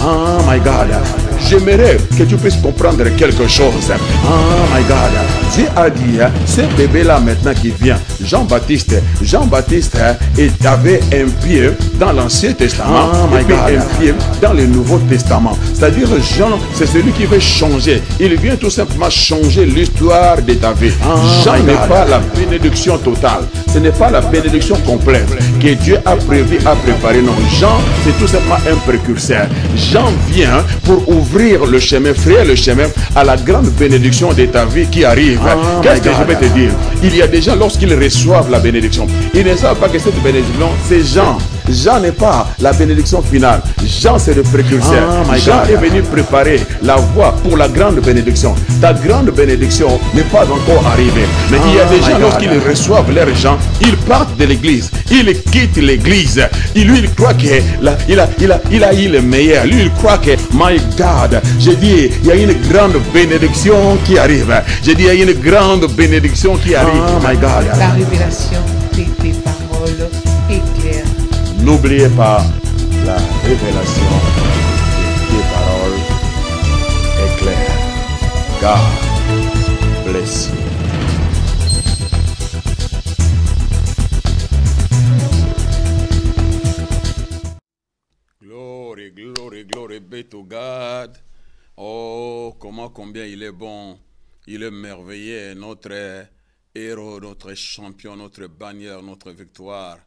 Oh my God. J'aimerais que tu puisses comprendre quelque chose. Oh my God. Dieu a dit, ce bébé-là maintenant qui vient, Jean-Baptiste, il avait un pied dans l'Ancien Testament et puis un pied dans le Nouveau Testament. C'est-à-dire Jean, c'est celui qui veut changer. Il vient tout simplement changer l'histoire de ta vie. Jean n'est pas la bénédiction totale. Ce n'est pas la bénédiction complète que Dieu a prévu, a préparé. Non, Jean, c'est tout simplement un précurseur. Jean vient pour ouvrir le chemin, frayer le chemin à la grande bénédiction de ta vie qui arrive. Qu'est-ce que je vais te dire? Il y a des gens, lorsqu'ils reçoivent la bénédiction, ils ne savent pas que cette bénédiction, c'est Jean. Jean n'est pas la bénédiction finale. Jean, c'est le précurseur. Jean est venu préparer la voie pour la grande bénédiction. Ta grande bénédiction n'est pas encore arrivée. Mais il y a des gens, lorsqu'ils reçoivent leur Jean, ils partent de l'église. Ils quittent l'église. Lui, il croit qu'il a eu le meilleur. Lui, il croit que, my God, j'ai dit, il y a une grande bénédiction qui arrive. J'ai dit, il y a une grande bénédiction qui arrive. Oh my God. La révélation de tes paroles éclaire. N'oubliez pas la révélation de tes paroles éclair. God bless you. Glory, glory, glory be to God. Oh, combien il est bon, il est merveilleux, notre héros, notre champion, notre bannière, notre victoire.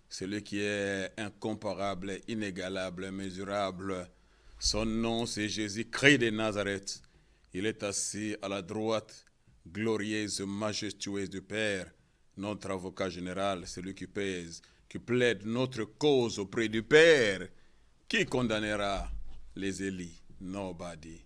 Celui qui est incomparable, inégalable, immesurable. Son nom, c'est Jésus-Christ de Nazareth. Il est assis à la droite glorieuse, majestueuse du Père, notre avocat général, celui qui pèse, qui plaide notre cause auprès du Père. Qui condamnera les élits? Nobody.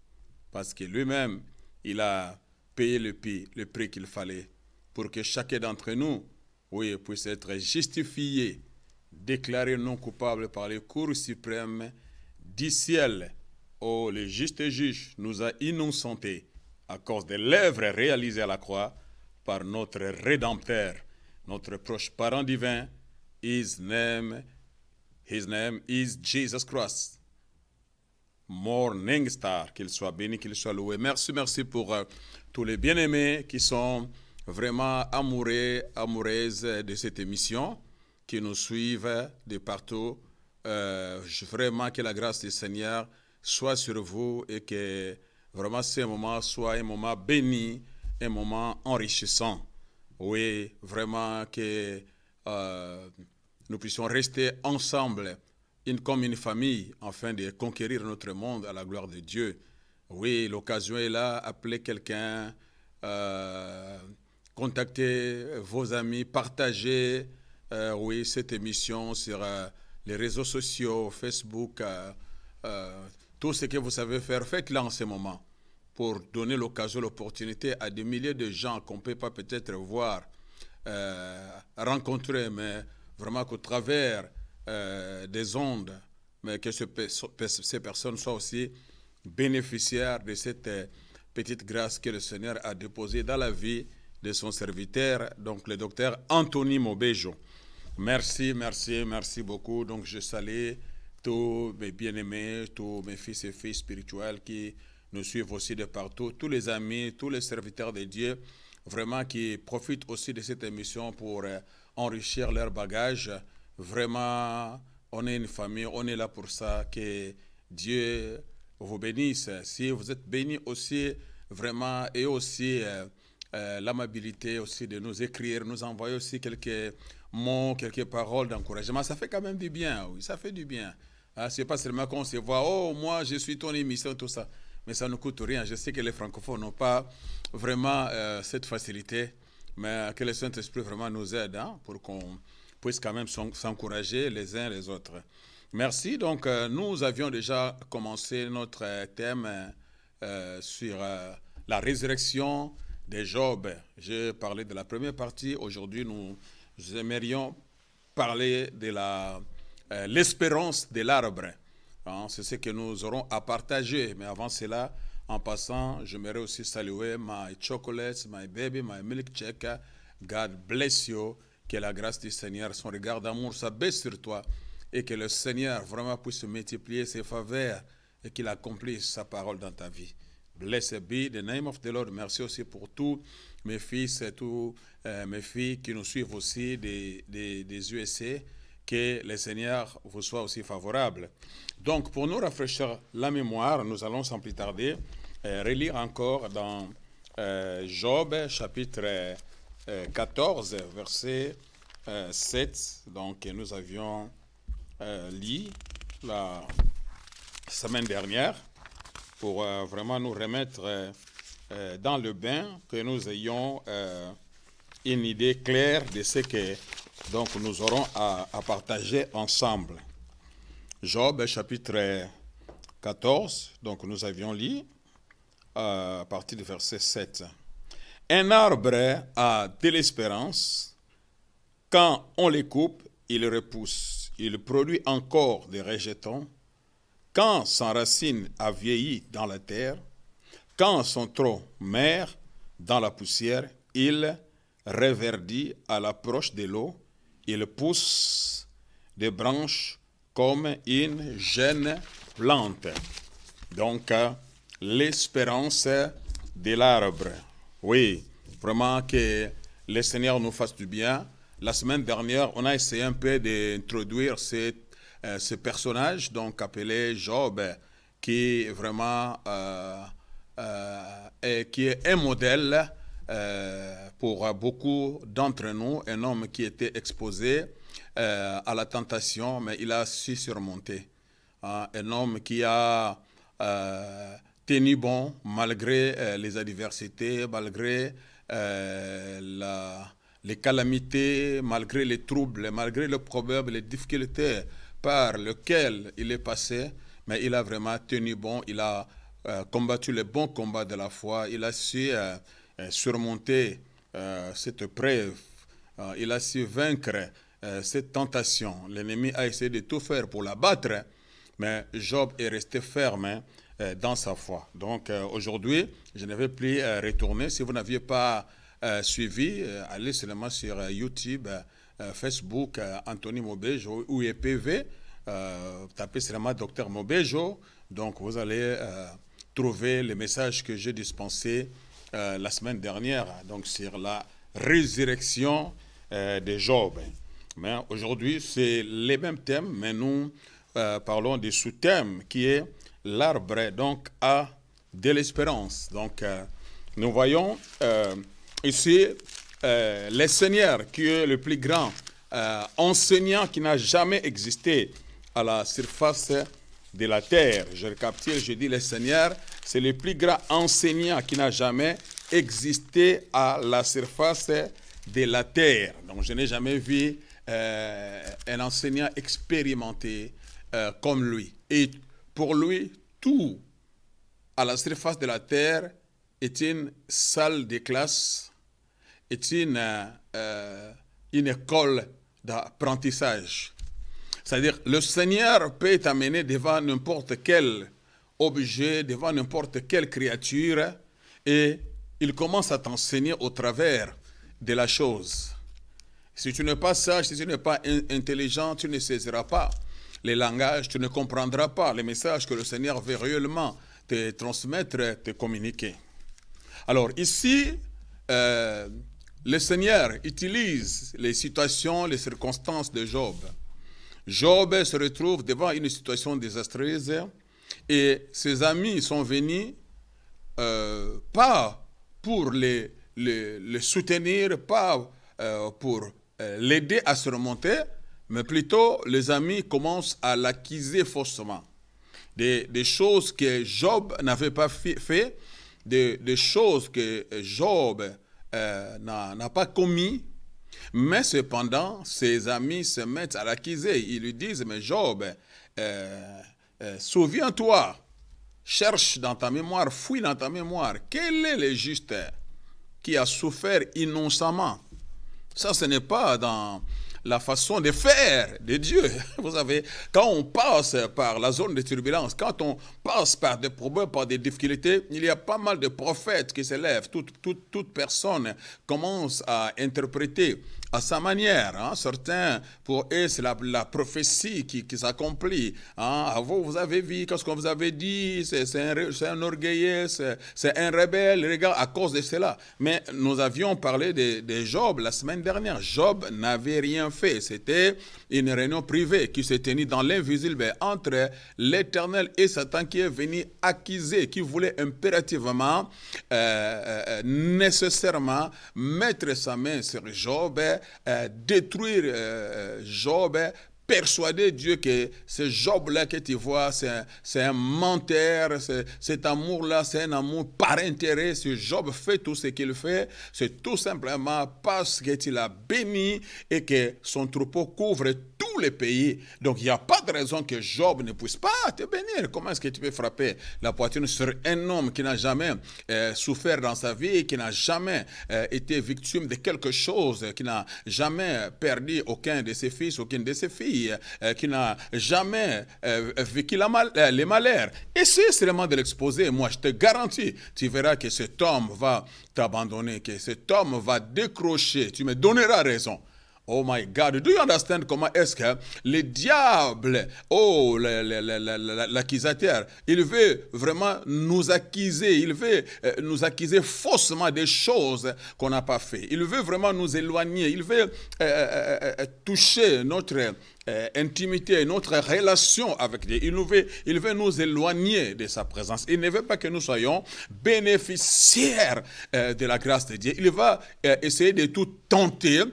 Parce que lui-même, il a payé le prix qu'il fallait pour que chacun d'entre nous, oui, puisse être justifié, déclaré non coupable par les cours suprêmes du ciel. Oh, le juste juge nous a innocentés à cause de l'œuvre réalisée à la croix par notre Rédempteur, notre proche parent divin. His name is Jesus Christ. Morning Star, qu'il soit béni, qu'il soit loué. Merci pour tous les bien-aimés qui sont vraiment amoureux, amoureuses de cette émission, qui nous suivent de partout. Vraiment que la grâce du Seigneur soit sur vous et que vraiment ce moment soit un moment béni, un moment enrichissant. Oui, vraiment que nous puissions rester ensemble, comme une famille, afin de conquérir notre monde à la gloire de Dieu. Oui, l'occasion est là, appelez quelqu'un, contactez vos amis, partagez oui, cette émission sur les réseaux sociaux, Facebook, tout ce que vous savez faire, faites-le en ce moment pour donner l'occasion, l'opportunité à des milliers de gens qu'on ne peut pas peut-être voir, rencontrer, mais vraiment qu'au travers des ondes, mais que ces personnes soient aussi bénéficiaires de cette petite grâce que le Seigneur a déposée dans la vie de son serviteur, donc le docteur Anthony Mobejo. Merci beaucoup. Donc je salue tous mes bien-aimés, tous mes fils et filles spirituels qui nous suivent aussi de partout, tous les amis, tous les serviteurs de Dieu, vraiment qui profitent aussi de cette émission pour enrichir leur bagage. Vraiment, on est une famille, on est là pour ça, que Dieu vous bénisse. Si vous êtes bénis aussi, vraiment, et aussi l'amabilité aussi de nous écrire, nous envoyer aussi quelques mots, quelques paroles d'encouragement, ça fait quand même du bien, oui, ça fait du bien. C'est pas seulement qu'on se voit, oh, moi, je suis ton émission, tout ça, mais ça ne coûte rien. Je sais que les francophones n'ont pas vraiment cette facilité, mais que le Saint-Esprit vraiment nous aide pour qu'on puisse quand même s'encourager les uns les autres. Merci. Donc, nous avions déjà commencé notre thème sur la résurrection de Job. J'ai parlé de la première partie. Aujourd'hui, nous aimerions parler de l'espérance de l'arbre. C'est ce que nous aurons à partager. Mais avant cela, en passant, j'aimerais aussi saluer my chocolates, my baby, my milk check. God bless you. Que la grâce du Seigneur, son regard d'amour s'abaisse sur toi et que le Seigneur vraiment puisse multiplier ses faveurs et qu'il accomplisse sa parole dans ta vie. Blessed be the name of the Lord. Merci aussi pour tous mes fils et tous mes filles qui nous suivent aussi des USA. Que le Seigneur vous soit aussi favorable. Donc, pour nous rafraîchir la mémoire, nous allons sans plus tarder relire encore dans Job, chapitre 14, verset 7. Donc, nous avions lu la semaine dernière pour vraiment nous remettre dans le bain, que nous ayons une idée claire de ce que donc nous aurons à partager ensemble. Job, chapitre 14, donc nous avions lu à partir du verset 7. Un arbre a de l'espérance, quand on les coupe, il repousse, il produit encore des rejetons, quand sa racine a vieilli dans la terre, quand son tronc meurt dans la poussière, il reverdit à l'approche de l'eau, il pousse des branches comme une jeune plante. Donc, l'espérance de l'arbre. Oui, vraiment que le Seigneur nous fasse du bien. La semaine dernière, on a essayé un peu d'introduire ce personnage, donc appelé Job, qui est vraiment qui est un modèle pour beaucoup d'entre nous, un homme qui était exposé à la tentation, mais il a su surmonter. Un homme qui a tenu bon malgré les adversités, malgré les calamités, malgré les troubles, malgré les problèmes, les difficultés par lesquelles il est passé, mais il a vraiment tenu bon, il a combattu le bon combat de la foi, il a su surmonter cette épreuve, il a su vaincre cette tentation. L'ennemi a essayé de tout faire pour l'abattre, mais Job est resté ferme dans sa foi. Donc aujourd'hui, je ne vais plus retourner. Si vous n'aviez pas suivi, allez seulement sur YouTube, Facebook, Anthony Mobejo ou EPV, tapez seulement Dr Mobejo. Donc vous allez trouver les messages que j'ai dispensés la semaine dernière, donc sur la résurrection de Job. Mais aujourd'hui, c'est les mêmes thèmes, mais nous parlons du sous-thème qui est l'arbre, donc, a de l'espérance. Donc, nous voyons ici le Seigneur qui est le plus grand enseignant qui n'a jamais existé à la surface de la terre. Je récapitule, je dis le Seigneur, c'est le plus grand enseignant qui n'a jamais existé à la surface de la terre. Donc, je n'ai jamais vu un enseignant expérimenté comme lui. Et pour lui, tout à la surface de la terre est une salle de classe, est une école d'apprentissage. C'est-à-dire, le Seigneur peut t'amener devant n'importe quel objet, devant n'importe quelle créature, et il commence à t'enseigner au travers de la chose. Si tu n'es pas sage, si tu n'es pas intelligent, tu ne saisiras pas les langages, tu ne comprendras pas les messages que le Seigneur veut réellement te transmettre, te communiquer. Alors ici, le Seigneur utilise les situations, les circonstances de Job. Job se retrouve devant une situation désastreuse et ses amis sont venus pas pour le soutenir, pas pour l'aider à se remonter, mais plutôt les amis commencent à l'accuser faussement. Des choses que Job n'avait pas fait, des choses que Job n'a pas commis, mais cependant, ses amis se mettent à l'accuser. Ils lui disent, mais Job, souviens-toi, cherche dans ta mémoire, fouille dans ta mémoire, quel est le juste qui a souffert innocemment? Ça, ce n'est pas dans la façon de faire de Dieu. Vous savez, quand on passe par la zone de turbulence, quand on passe par des problèmes, par des difficultés, il y a pas mal de prophètes qui s'élèvent. Toute personne commence à interpréter, à sa manière. Hein. Certains, pour eux, c'est la prophétie qui s'accomplit. Hein. Vous avez vu, qu'est-ce qu'on vous avait dit? C'est un orgueilleux, c'est un rebelle. Regarde, à cause de cela. Mais nous avions parlé de Job la semaine dernière. Job n'avait rien fait. C'était une réunion privée qui s'est tenue dans l'invisible entre l'Éternel et Satan qui est venu accuser, qui voulait impérativement, nécessairement mettre sa main sur Job, détruire Job, persuader Dieu que ce Job-là que tu vois, c'est un menteur, cet amour-là, c'est un amour par intérêt. Ce Job fait tout ce qu'il fait, c'est tout simplement parce que tu l'as béni et que son troupeau couvre tous les pays. Donc, il n'y a pas de raison que Job ne puisse pas te bénir. Comment est-ce que tu peux frapper la poitrine sur un homme qui n'a jamais souffert dans sa vie, qui n'a jamais été victime de quelque chose, qui n'a jamais perdu aucun de ses fils, aucune de ses filles, qui n'a jamais vécu les malheurs. Essaye seulement de l'exposer. Moi, je te garantis, tu verras que cet homme va t'abandonner, que cet homme va décrocher. Tu me donneras raison. Oh my God, do you understand comment est-ce que le diable, l'accusateur, il veut vraiment nous accuser, il veut nous accuser faussement des choses qu'on n'a pas fait. Il veut vraiment nous éloigner, il veut toucher notre intimité, notre relation avec Dieu. Il veut nous éloigner de sa présence. Il ne veut pas que nous soyons bénéficiaires de la grâce de Dieu. Il va essayer de tout tenter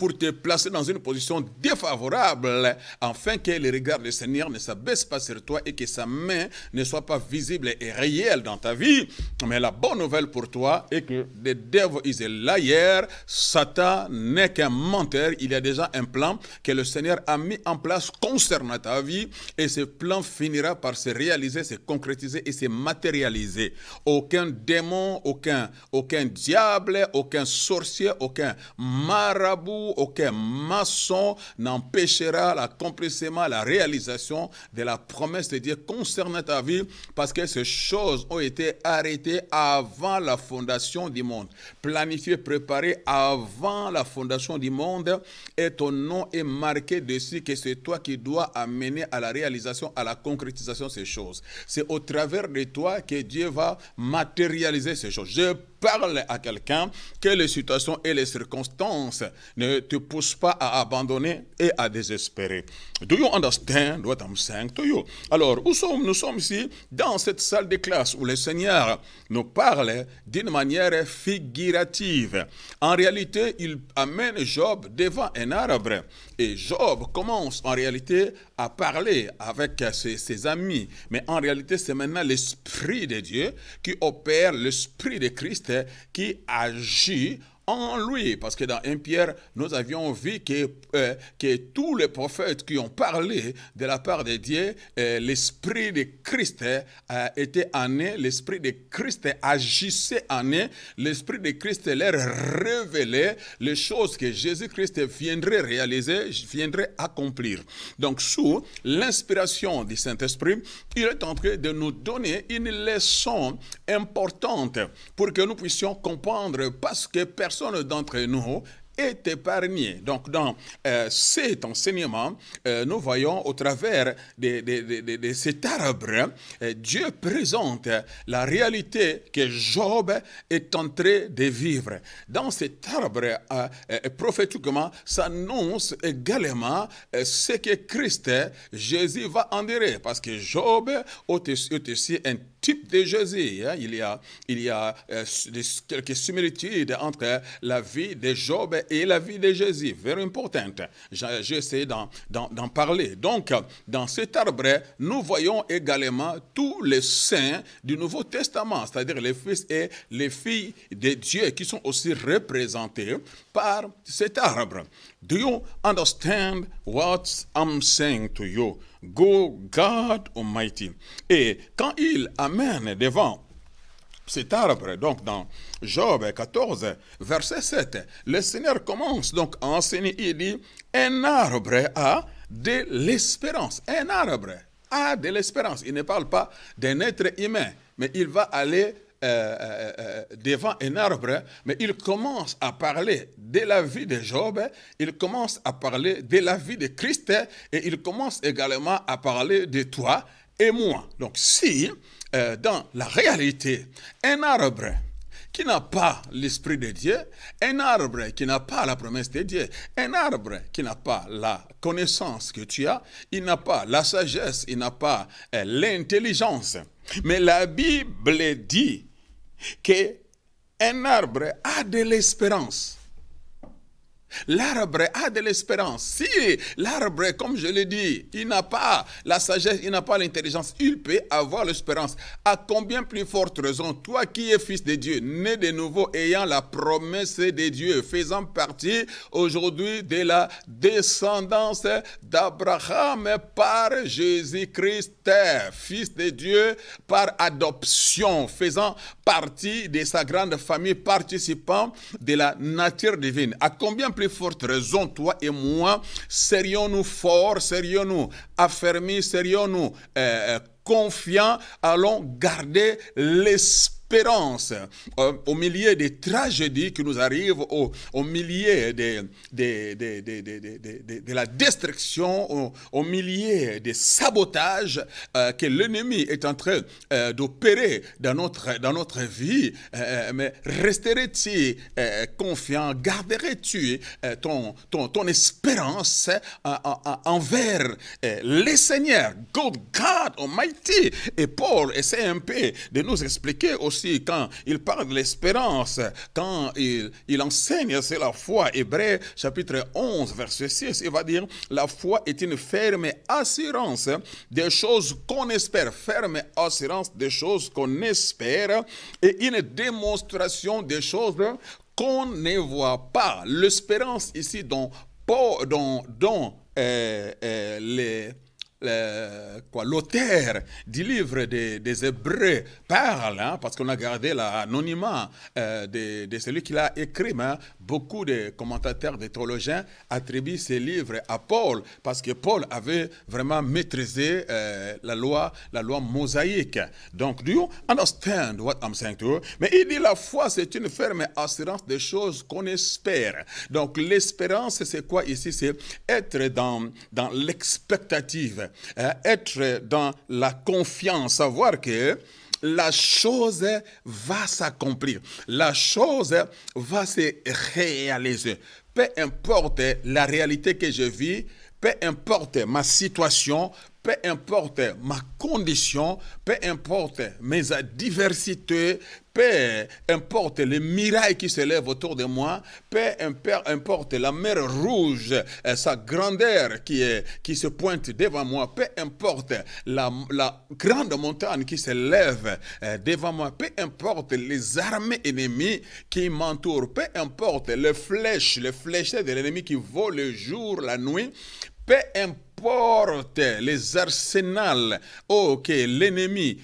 pour te placer dans une position défavorable afin que le regard du Seigneur ne s'abaisse pas sur toi et que sa main ne soit pas visible et réelle dans ta vie. Mais la bonne nouvelle pour toi est que the devil is a liar. Satan n'est qu'un menteur. Il y a déjà un plan que le Seigneur a mis en place concernant ta vie et ce plan finira par se réaliser, se concrétiser et se matérialiser. Aucun démon, aucun diable, aucun sorcier, aucun marabout, aucun maçon n'empêchera l'accomplissement, la réalisation de la promesse de Dieu concernant ta vie parce que ces choses ont été arrêtées avant la fondation du monde, planifiées, préparées avant la fondation du monde et ton nom est marqué dessus que c'est toi qui dois amener à la réalisation, à la concrétisation de ces choses. C'est au travers de toi que Dieu va matérialiser ces choses. Je parle à quelqu'un que les situations et les circonstances ne te poussent pas à abandonner et à désespérer. Do you understand what I'm saying to you? Alors, où sommes-nous? Nous sommes ici dans cette salle de classe où le Seigneur nous parle d'une manière figurative. En réalité, il amène Job devant un arbre et Job commence en réalité à parler avec ses amis. Mais en réalité, c'est maintenant l'Esprit de Dieu qui opère, l'Esprit de Christ qui agit en lui, parce que dans 1 Pierre, nous avions vu que tous les prophètes qui ont parlé de la part de Dieu, l'Esprit de Christ était en eux, l'Esprit de Christ agissait en eux, l'Esprit de Christ leur révélait les choses que Jésus-Christ viendrait réaliser, viendrait accomplir. Donc, sous l'inspiration du Saint-Esprit, il est en train de nous donner une leçon importante pour que nous puissions comprendre, parce que personne d'entre nous est épargné. Donc, dans cet enseignement, nous voyons au travers de cet arbre, Dieu présente la réalité que Job est en train de vivre. Dans cet arbre, prophétiquement, s'annonce également ce que Christ, Jésus, va endurer. Parce que Job est aussi un type de Jésus. Hein. Il y a quelques similitudes entre la vie de Job et la vie de Jésus. Very important. J'ai essayé d'en parler. Donc, dans cet arbre, nous voyons également tous les saints du Nouveau Testament, c'est-à-dire les fils et les filles de Dieu qui sont aussi représentés par cet arbre. Do you understand what I'm saying to you? God Almighty. Et quand il amène devant cet arbre, donc dans Job 14, verset 7, le Seigneur commence donc à enseigner, il dit, un arbre a de l'espérance. Un arbre a de l'espérance. Il ne parle pas d'un être humain, mais il va aller devant un arbre, mais il commence à parler de la vie de Job, il commence à parler de la vie de Christ, et il commence également à parler de toi et moi. Donc si, dans la réalité, un arbre qui n'a pas l'Esprit de Dieu, un arbre qui n'a pas la promesse de Dieu, un arbre qui n'a pas la connaissance que tu as, il n'a pas la sagesse, il n'a pas l'intelligence. Mais la Bible dit qu'un arbre a de l'espérance. L'arbre a de l'espérance. Si l'arbre, comme je l'ai dit, il n'a pas la sagesse, il n'a pas l'intelligence, il peut avoir l'espérance. À combien plus forte raison, toi qui es fils de Dieu, né de nouveau, ayant la promesse de Dieu, faisant partie aujourd'hui de la descendance d'Abraham par Jésus-Christ, fils de Dieu par adoption, faisant partie de sa grande famille, participant de la nature divine. À combien plus forte raison, toi et moi, serions-nous forts, serions-nous affermis, serions-nous confiants, allons garder l'espérance au milieu des tragédies qui nous arrivent, au milieu de la destruction, au milieu des sabotages que l'ennemi est en train d'opérer dans notre vie. Mais resterais-tu confiant, garderais-tu ton espérance envers les seigneurs, God Almighty? Et Paul essaie un peu de nous expliquer aussi quand il parle de l'espérance, quand il enseigne sur la foi. Hébreux chapitre 11 verset 6, il va dire: la foi est une ferme assurance des choses qu'on espère, ferme assurance des choses qu'on espère, et une démonstration des choses qu'on ne voit pas. L'espérance ici dont l'auteur du livre des Hébreux parle, hein, parce qu'on a gardé l'anonymat de celui qui l'a écrit. Hein. Beaucoup de commentateurs, de théologiens attribuent ces livres à Paul, parce que Paul avait vraiment maîtrisé la loi mosaïque. Donc, do you understand what I'm saying to you? Mais il dit la foi, c'est une ferme assurance des choses qu'on espère. Donc, l'espérance, c'est quoi ici? C'est être dans l'expectative. Être dans la confiance, savoir que la chose va s'accomplir, la chose va se réaliser. Peu importe la réalité que je vis, peu importe ma situation, peu importe ma condition, peu importe mes adversités, peu importe les murailles qui se lèvent autour de moi, peu importe la mer rouge, sa grandeur qui se pointe devant moi, peu importe la grande montagne qui se lève devant moi, peu importe les armées ennemies qui m'entourent, peu importe les flèches de l'ennemi qui volent le jour, la nuit, peu importe les arsenals que l'ennemi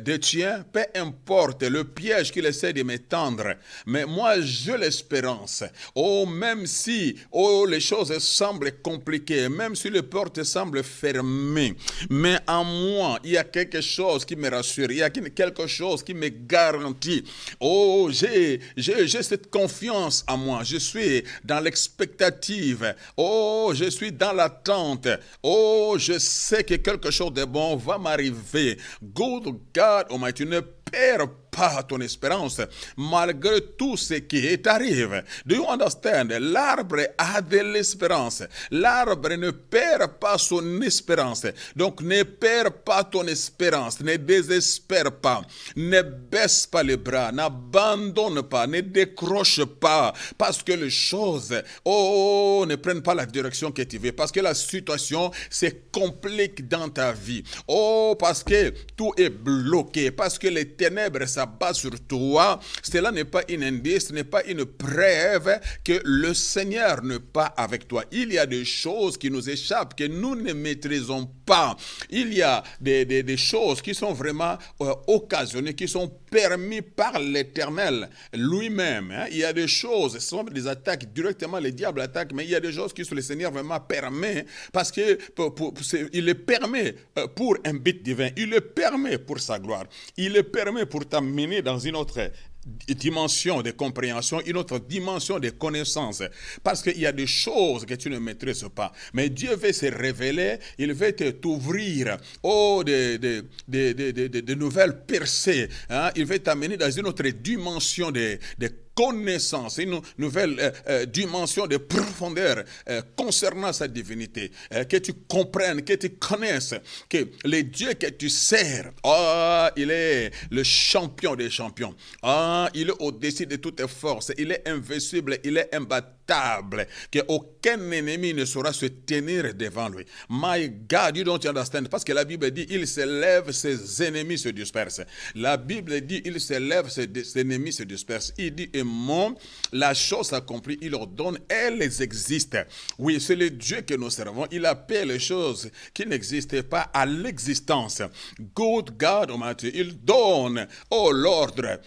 détient, peu importe le piège qu'il essaie de m'étendre, mais moi j'ai l'espérance. Même si les choses semblent compliquées, même si les portes semblent fermées, mais en moi il y a quelque chose qui me rassure, il y a quelque chose qui me garantit. J'ai cette confiance en moi, je suis dans l'expectative, je suis dans l'attente. Je sais que quelque chose de bon va m'arriver. Good God Almighty, ne perds pas ton espérance malgré tout ce qui t'arrive. Do you understand? L'arbre a de l'espérance. L'arbre ne perd pas son espérance. Donc ne perds pas ton espérance. Ne désespère pas. Ne baisse pas les bras. N'abandonne pas. Ne décroche pas. Parce que les choses ne prennent pas la direction que tu veux. Parce que la situation se complique dans ta vie. Parce que tout est bloqué. Parce que les ténèbres s'abattent sur toi. Cela n'est pas un indice, ce n'est pas une preuve que le Seigneur n'est pas avec toi. Il y a des choses qui nous échappent, que nous ne maîtrisons pas. Il y a des choses qui sont vraiment occasionnées, qui sont permises par l'Éternel lui-même. Hein. Il y a des choses, ce sont des attaques, directement le diable attaque, mais il y a des choses que le Seigneur vraiment permet, parce que il le permet pour un but divin, il le permet pour sa gloire, il le permet pour ta t'amener dans une autre dimension de compréhension, une autre dimension de connaissance. Parce qu'il y a des choses que tu ne maîtrises pas. Mais Dieu veut se révéler, il veut t'ouvrir de nouvelles percées. Hein? Il veut t'amener dans une autre dimension de connaissance, une nouvelle dimension de profondeur concernant sa divinité. Que tu comprennes, que tu connaisses que le Dieu que tu sers, il est le champion des champions. Il est au-dessus de toutes forces, il est invincible, il est imbattable, qu'aucun ennemi ne saura se tenir devant lui. My God, you don't understand, parce que la Bible dit, il s'élève, ses ennemis se dispersent. La Bible dit, il s'élève, ses ennemis se dispersent. Il dit, la chose accomplie, il ordonne, elles existent. Oui, c'est le Dieu que nous servons. Il appelle les choses qui n'existaient pas à l'existence. Good God Almighty, il donne, l'ordre,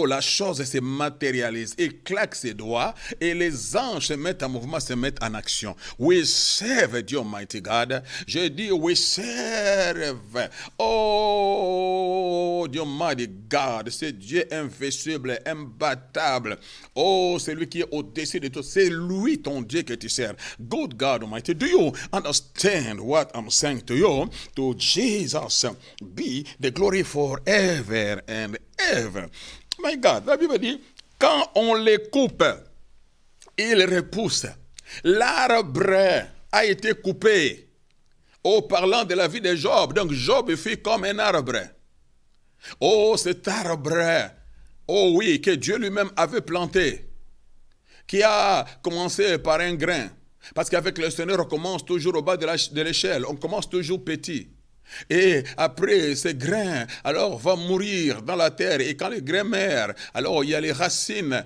la chose se matérialise. Il claque ses doigts et les anges se mettent en mouvement, se mettent en action. We serve Dieu Almighty God. Je dis, we serve. Dieu Almighty God, c'est Dieu invincible, imbattable. C'est lui qui est au-dessus de tout. C'est lui ton Dieu que tu sers. Good God Almighty, do you understand what I'm saying to you? To Jesus be the glory forever and ever. My God, la Bible dit, quand on les coupe, ils repoussent. L'arbre a été coupé. Parlant de la vie de Job, donc Job fut comme un arbre. Cet arbre, oui, que Dieu lui-même avait planté, qui a commencé par un grain. Parce qu'avec le Seigneur, on commence toujours au bas de l'échelle, on commence toujours petit. Et après, ce grain, alors, va mourir dans la terre. Et quand le grain meurt, alors, il y a les racines,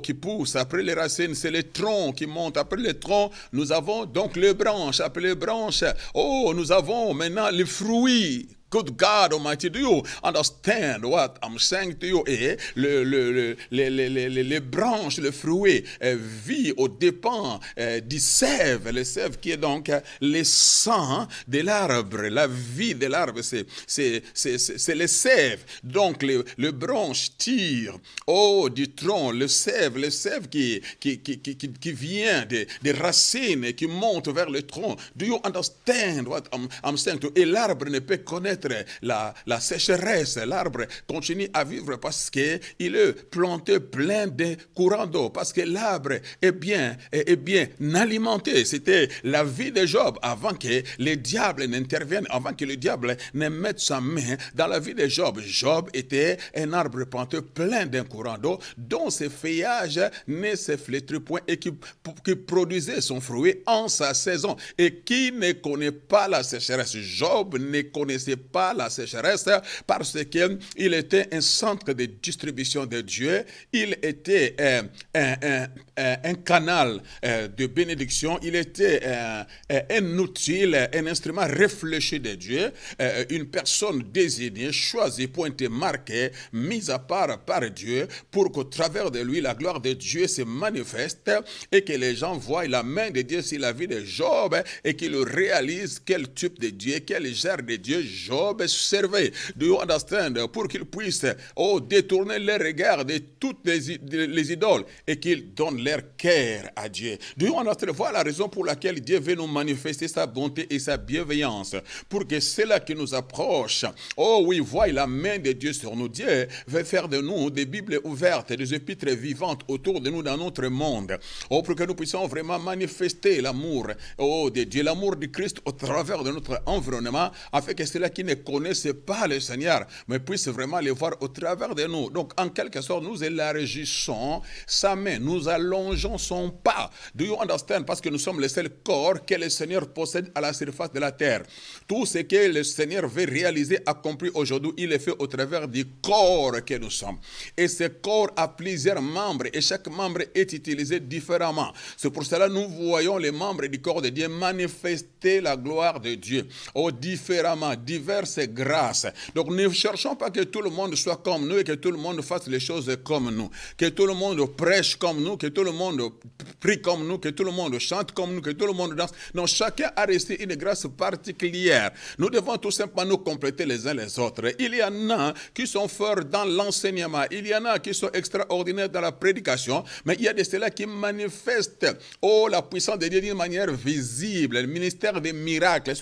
qui poussent. Après les racines, c'est les troncs qui montent. Après les troncs, nous avons donc les branches. Après les branches, nous avons maintenant les fruits. Good God Almighty, do you understand what I'm saying to you? Et les branches, le fruit vit aux dépens du sève, le sève qui est donc le sang de l'arbre. La vie de l'arbre, c'est le sève. Donc, le branche tire du tronc, le sève qui vient des racines et qui monte vers le tronc. Do you understand what I'm saying to you? Et l'arbre ne peut connaître la sécheresse. L'arbre continue à vivre parce qu'il est planté plein de courants d'eau, parce que l'arbre est bien alimenté. C'était la vie de Job avant que le diable n'intervienne, avant que le diable ne mette sa main dans la vie de Job. Job était un arbre planté plein d'un courant d'eau dont ses feuillages ne se flétrit point et qui produisait son fruit en sa saison. Et qui ne connaît pas la sécheresse? Job ne connaissait pas la sécheresse parce qu'il était un centre de distribution de Dieu. Il était un canal de bénédiction. Il était un outil, un instrument réfléchi de Dieu, une personne désignée, choisie, pointée, marquée, mise à part par Dieu pour qu'au travers de lui, la gloire de Dieu se manifeste et que les gens voient la main de Dieu sur la vie de Job et qu'ils réalisent quel type de Dieu, quel genre de Dieu Job servait. Do you understand? Pour qu'ils puissent détourner leur regard de toutes les idoles et qu'ils donnent leur cœur à Dieu. Do you understand? Voilà la raison pour laquelle Dieu veut nous manifester sa bonté et sa bienveillance. Pour que ceux-là qui nous approchent, oui, voient la main de Dieu sur nous. Dieu veut faire de nous des Bibles ouvertes, des épîtres vivantes autour de nous dans notre monde. Pour que nous puissions vraiment manifester l'amour de Dieu, l'amour du Christ au travers de notre environnement, afin que ceux-là qui ne connaissent pas le Seigneur, mais puissent vraiment le voir au travers de nous. Donc, en quelque sorte, nous élargissons sa main, nous allongeons son pas. Do you understand? Parce que nous sommes le seul corps que le Seigneur possède à la surface de la terre. Tout ce que le Seigneur veut réaliser, accomplir aujourd'hui, il est fait au travers du corps que nous sommes. Et ce corps a plusieurs membres et chaque membre est utilisé différemment. C'est pour cela que nous voyons les membres du corps de Dieu manifester la gloire de Dieu différemment, divers diverses grâces. Donc ne cherchons pas que tout le monde soit comme nous et que tout le monde fasse les choses comme nous. Que tout le monde prêche comme nous, que tout le monde prie comme nous, que tout le monde chante comme nous, que tout le monde danse. Non, chacun a reçu une grâce particulière. Nous devons tout simplement nous compléter les uns les autres. Il y en a qui sont forts dans l'enseignement, il y en a qui sont extraordinaires dans la prédication, mais il y a de ceux-là qui manifestent la puissance de Dieu d'une manière visible, le ministère des miracles.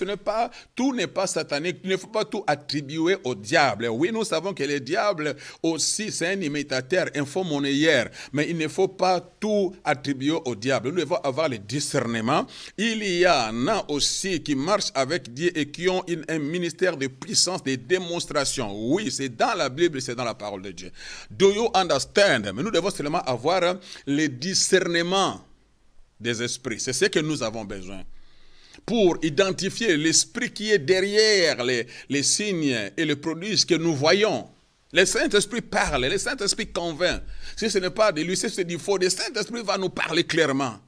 Tout n'est pas satanique, il ne faut pas tout attribuer au diable. Oui, nous savons que le diable aussi, c'est un imitateur, un faux monnayeur, mais il ne faut pas tout attribuer au diable. Nous devons avoir le discernement. Il y en a aussi qui marchent avec Dieu et qui ont un ministère de puissance, de démonstration. Oui, c'est dans la Bible, c'est dans la parole de Dieu. Do you understand? Mais nous devons seulement avoir le discernement des esprits. C'est ce que nous avons besoin pour identifier l'esprit qui est derrière les signes et les prodiges que nous voyons. Le Saint-Esprit parle, le Saint-Esprit convainc. Si ce n'est pas de lui, si c'est du faux, le Saint-Esprit va nous parler clairement.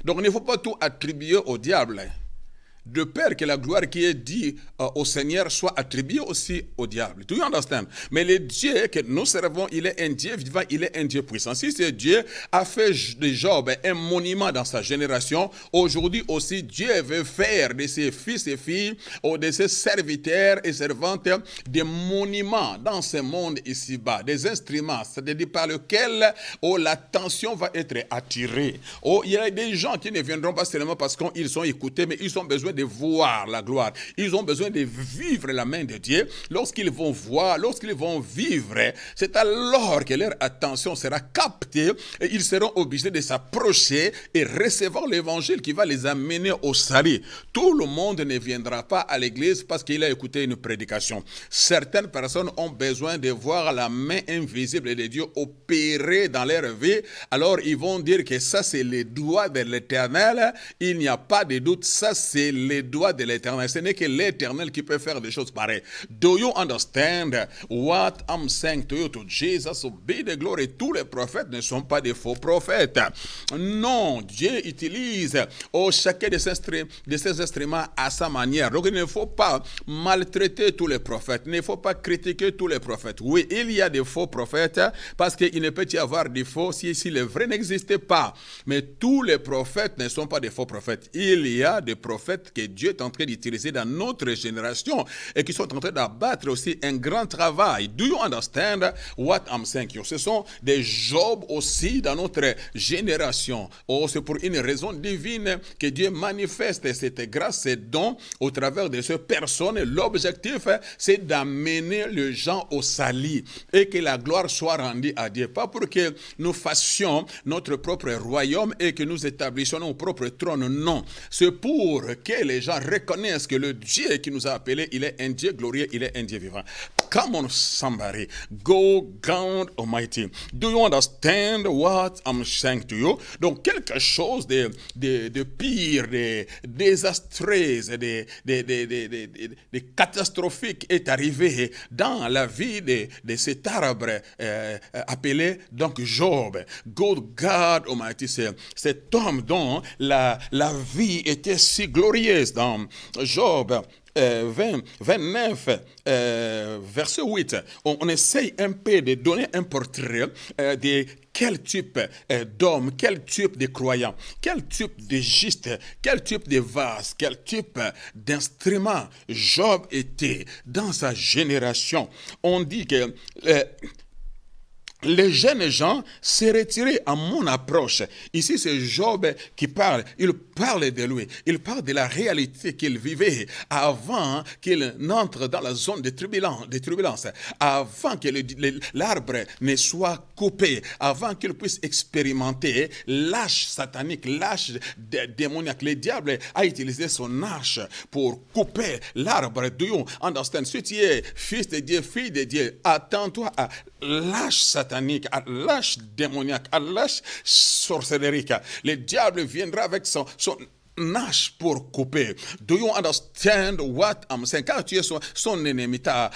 Donc il ne faut pas tout attribuer au diable. De peur que la gloire qui est due au Seigneur soit attribuée aussi au diable. Do you understand? Mais le Dieu que nous servons, il est un Dieu vivant, il est un Dieu puissant. Si ce Dieu a fait de Job un monument dans sa génération, aujourd'hui aussi Dieu veut faire de ses fils et filles, ou de ses serviteurs et servantes, des monuments dans ce monde ici-bas, des instruments, c'est-à-dire par lesquels l'attention va être attirée. Il y a des gens qui ne viendront pas seulement parce qu'ils ont écouté, mais ils ont besoin de voir la gloire. Ils ont besoin de vivre la main de Dieu. Lorsqu'ils vont voir, lorsqu'ils vont vivre, c'est alors que leur attention sera captée et ils seront obligés de s'approcher et recevoir l'évangile qui va les amener au salut. Tout le monde ne viendra pas à l'église parce qu'il a écouté une prédication. Certaines personnes ont besoin de voir la main invisible de Dieu opérer dans leur vie. Alors ils vont dire que ça c'est les doigts de l'Éternel. Il n'y a pas de doute, ça c'est les doigts de l'Éternel. Ce n'est que l'Éternel qui peut faire des choses pareilles. Do you understand what I'm saying to you? To Jesus be the glory. Tous les prophètes ne sont pas des faux prophètes. Non, Dieu utilise chacun de ces instruments à sa manière. Donc il ne faut pas maltraiter tous les prophètes. Il ne faut pas critiquer tous les prophètes. Oui, il y a des faux prophètes parce qu'il ne peut y avoir des faux si les vrais n'existaient pas. Mais tous les prophètes ne sont pas des faux prophètes. Il y a des prophètes que Dieu est en train d'utiliser dans notre génération et qui sont en train d'abattre aussi un grand travail. Do you understand what I'm saying? Ce sont des Job aussi dans notre génération. C'est pour une raison divine que Dieu manifeste cette grâce, ces dons au travers de ces personnes. L'objectif, c'est d'amener les gens au salut et que la gloire soit rendue à Dieu. Pas pour que nous fassions notre propre royaume et que nous établissions nos propres trônes. Non. C'est pour que les gens reconnaissent que le Dieu qui nous a appelés, il est un Dieu glorieux, il est un Dieu vivant. Come on, somebody. Go, God Almighty. Do you understand what I'm saying to you? Donc, quelque chose de pire, de désastreux, de catastrophique est arrivé dans la vie de cet arbre appelé donc Job. God Almighty, c'est cet homme dont la vie était si glorieuse. Dans Job 29, verset 8, on essaye un peu de donner un portrait de quel type d'homme, quel type de croyant, quel type de juste, quel type de vase, quel type d'instrument Job était dans sa génération. On dit que les jeunes gens se retiraient à mon approche. Ici, c'est Job qui parle. Il parle de lui. Il parle de la réalité qu'il vivait avant qu'il n'entre dans la zone de turbulence, avant que l'arbre ne soit coupé, avant qu'il puisse expérimenter l'âge satanique, l'âge démoniaque. Le diable a utilisé son âge pour couper l'arbre. Do you understand? Si tu es fils de Dieu, fille de Dieu, attends-toi à l'âge satanique, à l'âge démoniaque, à l'âge sorcellerique. Le diable viendra avec hache pour couper. Do you understand what I'm saying? Quand tu es son ennemi, ta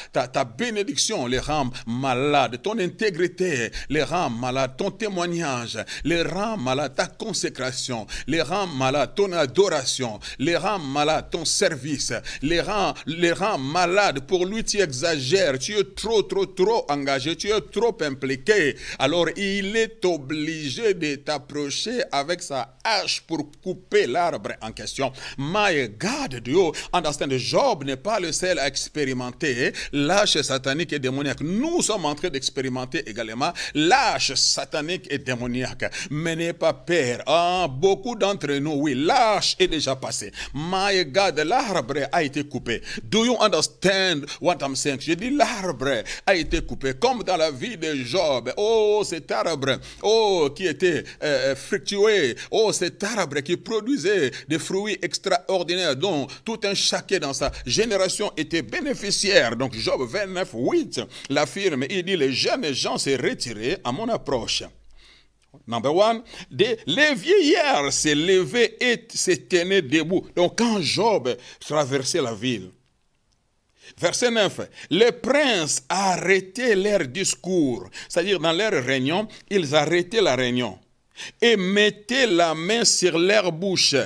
bénédiction les rend malades, ton intégrité les rend malades, ton témoignage les rend malades, ta consécration les rend malades, ton adoration les rend malades, ton service les rend malades. Pour lui, tu exagères, tu es trop engagé, tu es trop impliqué. Alors, il est obligé de t'approcher avec sa hache pour couper l'arbre en question. My God, do you understand? Job n'est pas le seul à expérimenter l'âge satanique et démoniaque. Nous sommes en train d'expérimenter également l'âge satanique et démoniaque. Mais n'ayez pas peur. Beaucoup d'entre nous, oui, l'âge est déjà passé. My God, l'arbre a été coupé. Do you understand what I'm saying? Je dis l'arbre a été coupé. Comme dans la vie de Job. Oh, cet arbre, oh, qui était fructueux. Oh, cet arbre qui produisait des fruits extraordinaires dont tout un chacun dans sa génération était bénéficiaire. Donc Job 29, 8 l'affirme. Il dit, les jeunes gens s'est retirés à mon approche. Number one, les vieillards s'est levé et se tenaient debout. Donc quand Job traversait la ville, verset 9, les princes arrêtaient leur discours, c'est-à-dire dans leur réunion, ils arrêtaient la réunion et mettaient la main sur leur bouche.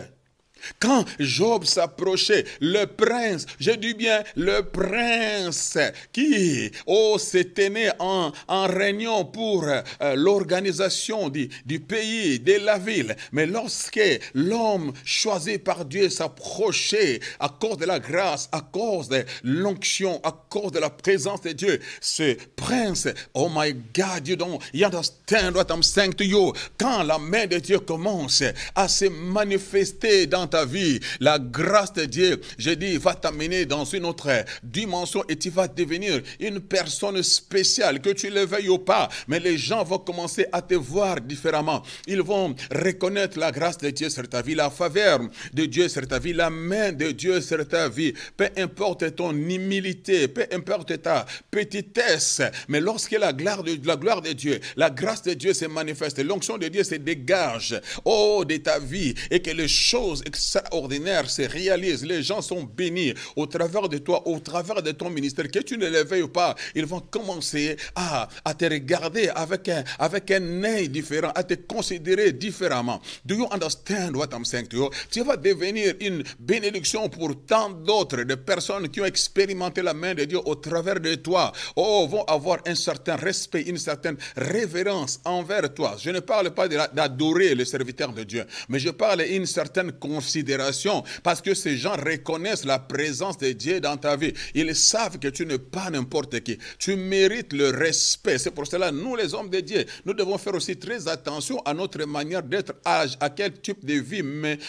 Quand Job s'approchait, le prince, je dis bien le prince qui se tenait en réunion pour l'organisation du pays, de la ville. Mais lorsque l'homme choisi par Dieu s'approchait à cause de la grâce, à cause de l'onction, à cause de la présence de Dieu, ce prince, oh my God, you understand what I'm saying to you? Quand la main de Dieu commence à se manifester dans ta vie, la grâce de Dieu, je dis, va t'amener dans une autre dimension et tu vas devenir une personne spéciale, que tu le veuilles ou pas. Mais les gens vont commencer à te voir différemment. Ils vont reconnaître la grâce de Dieu sur ta vie, la faveur de Dieu sur ta vie, la main de Dieu sur ta vie. Peu importe ton humilité, peu importe ta petitesse, mais lorsque la gloire de Dieu, la grâce de Dieu se manifeste, l'onction de Dieu se dégage, de ta vie, et que les choses extraordinaires se réalisent, les gens sont bénis au travers de toi, au travers de ton ministère, que tu ne les veuilles pas, ils vont commencer à te regarder avec un œil différent, à te considérer différemment. Do you understand what I'm saying to you? Tu vas devenir une bénédiction pour tant d'autres, de personnes qui ont expérimenté la main de Dieu au travers de toi. Vont avoir un certain respect, une certaine révérence envers toi. Je ne parle pas d'adorer le serviteur de Dieu, mais je parle d'une certaine considération, parce que ces gens reconnaissent la présence de Dieu dans ta vie. Ils savent que tu n'es pas n'importe qui. Tu mérites le respect. C'est pour cela, nous les hommes de Dieu, nous devons faire aussi très attention à notre manière d'être, à quel type de vie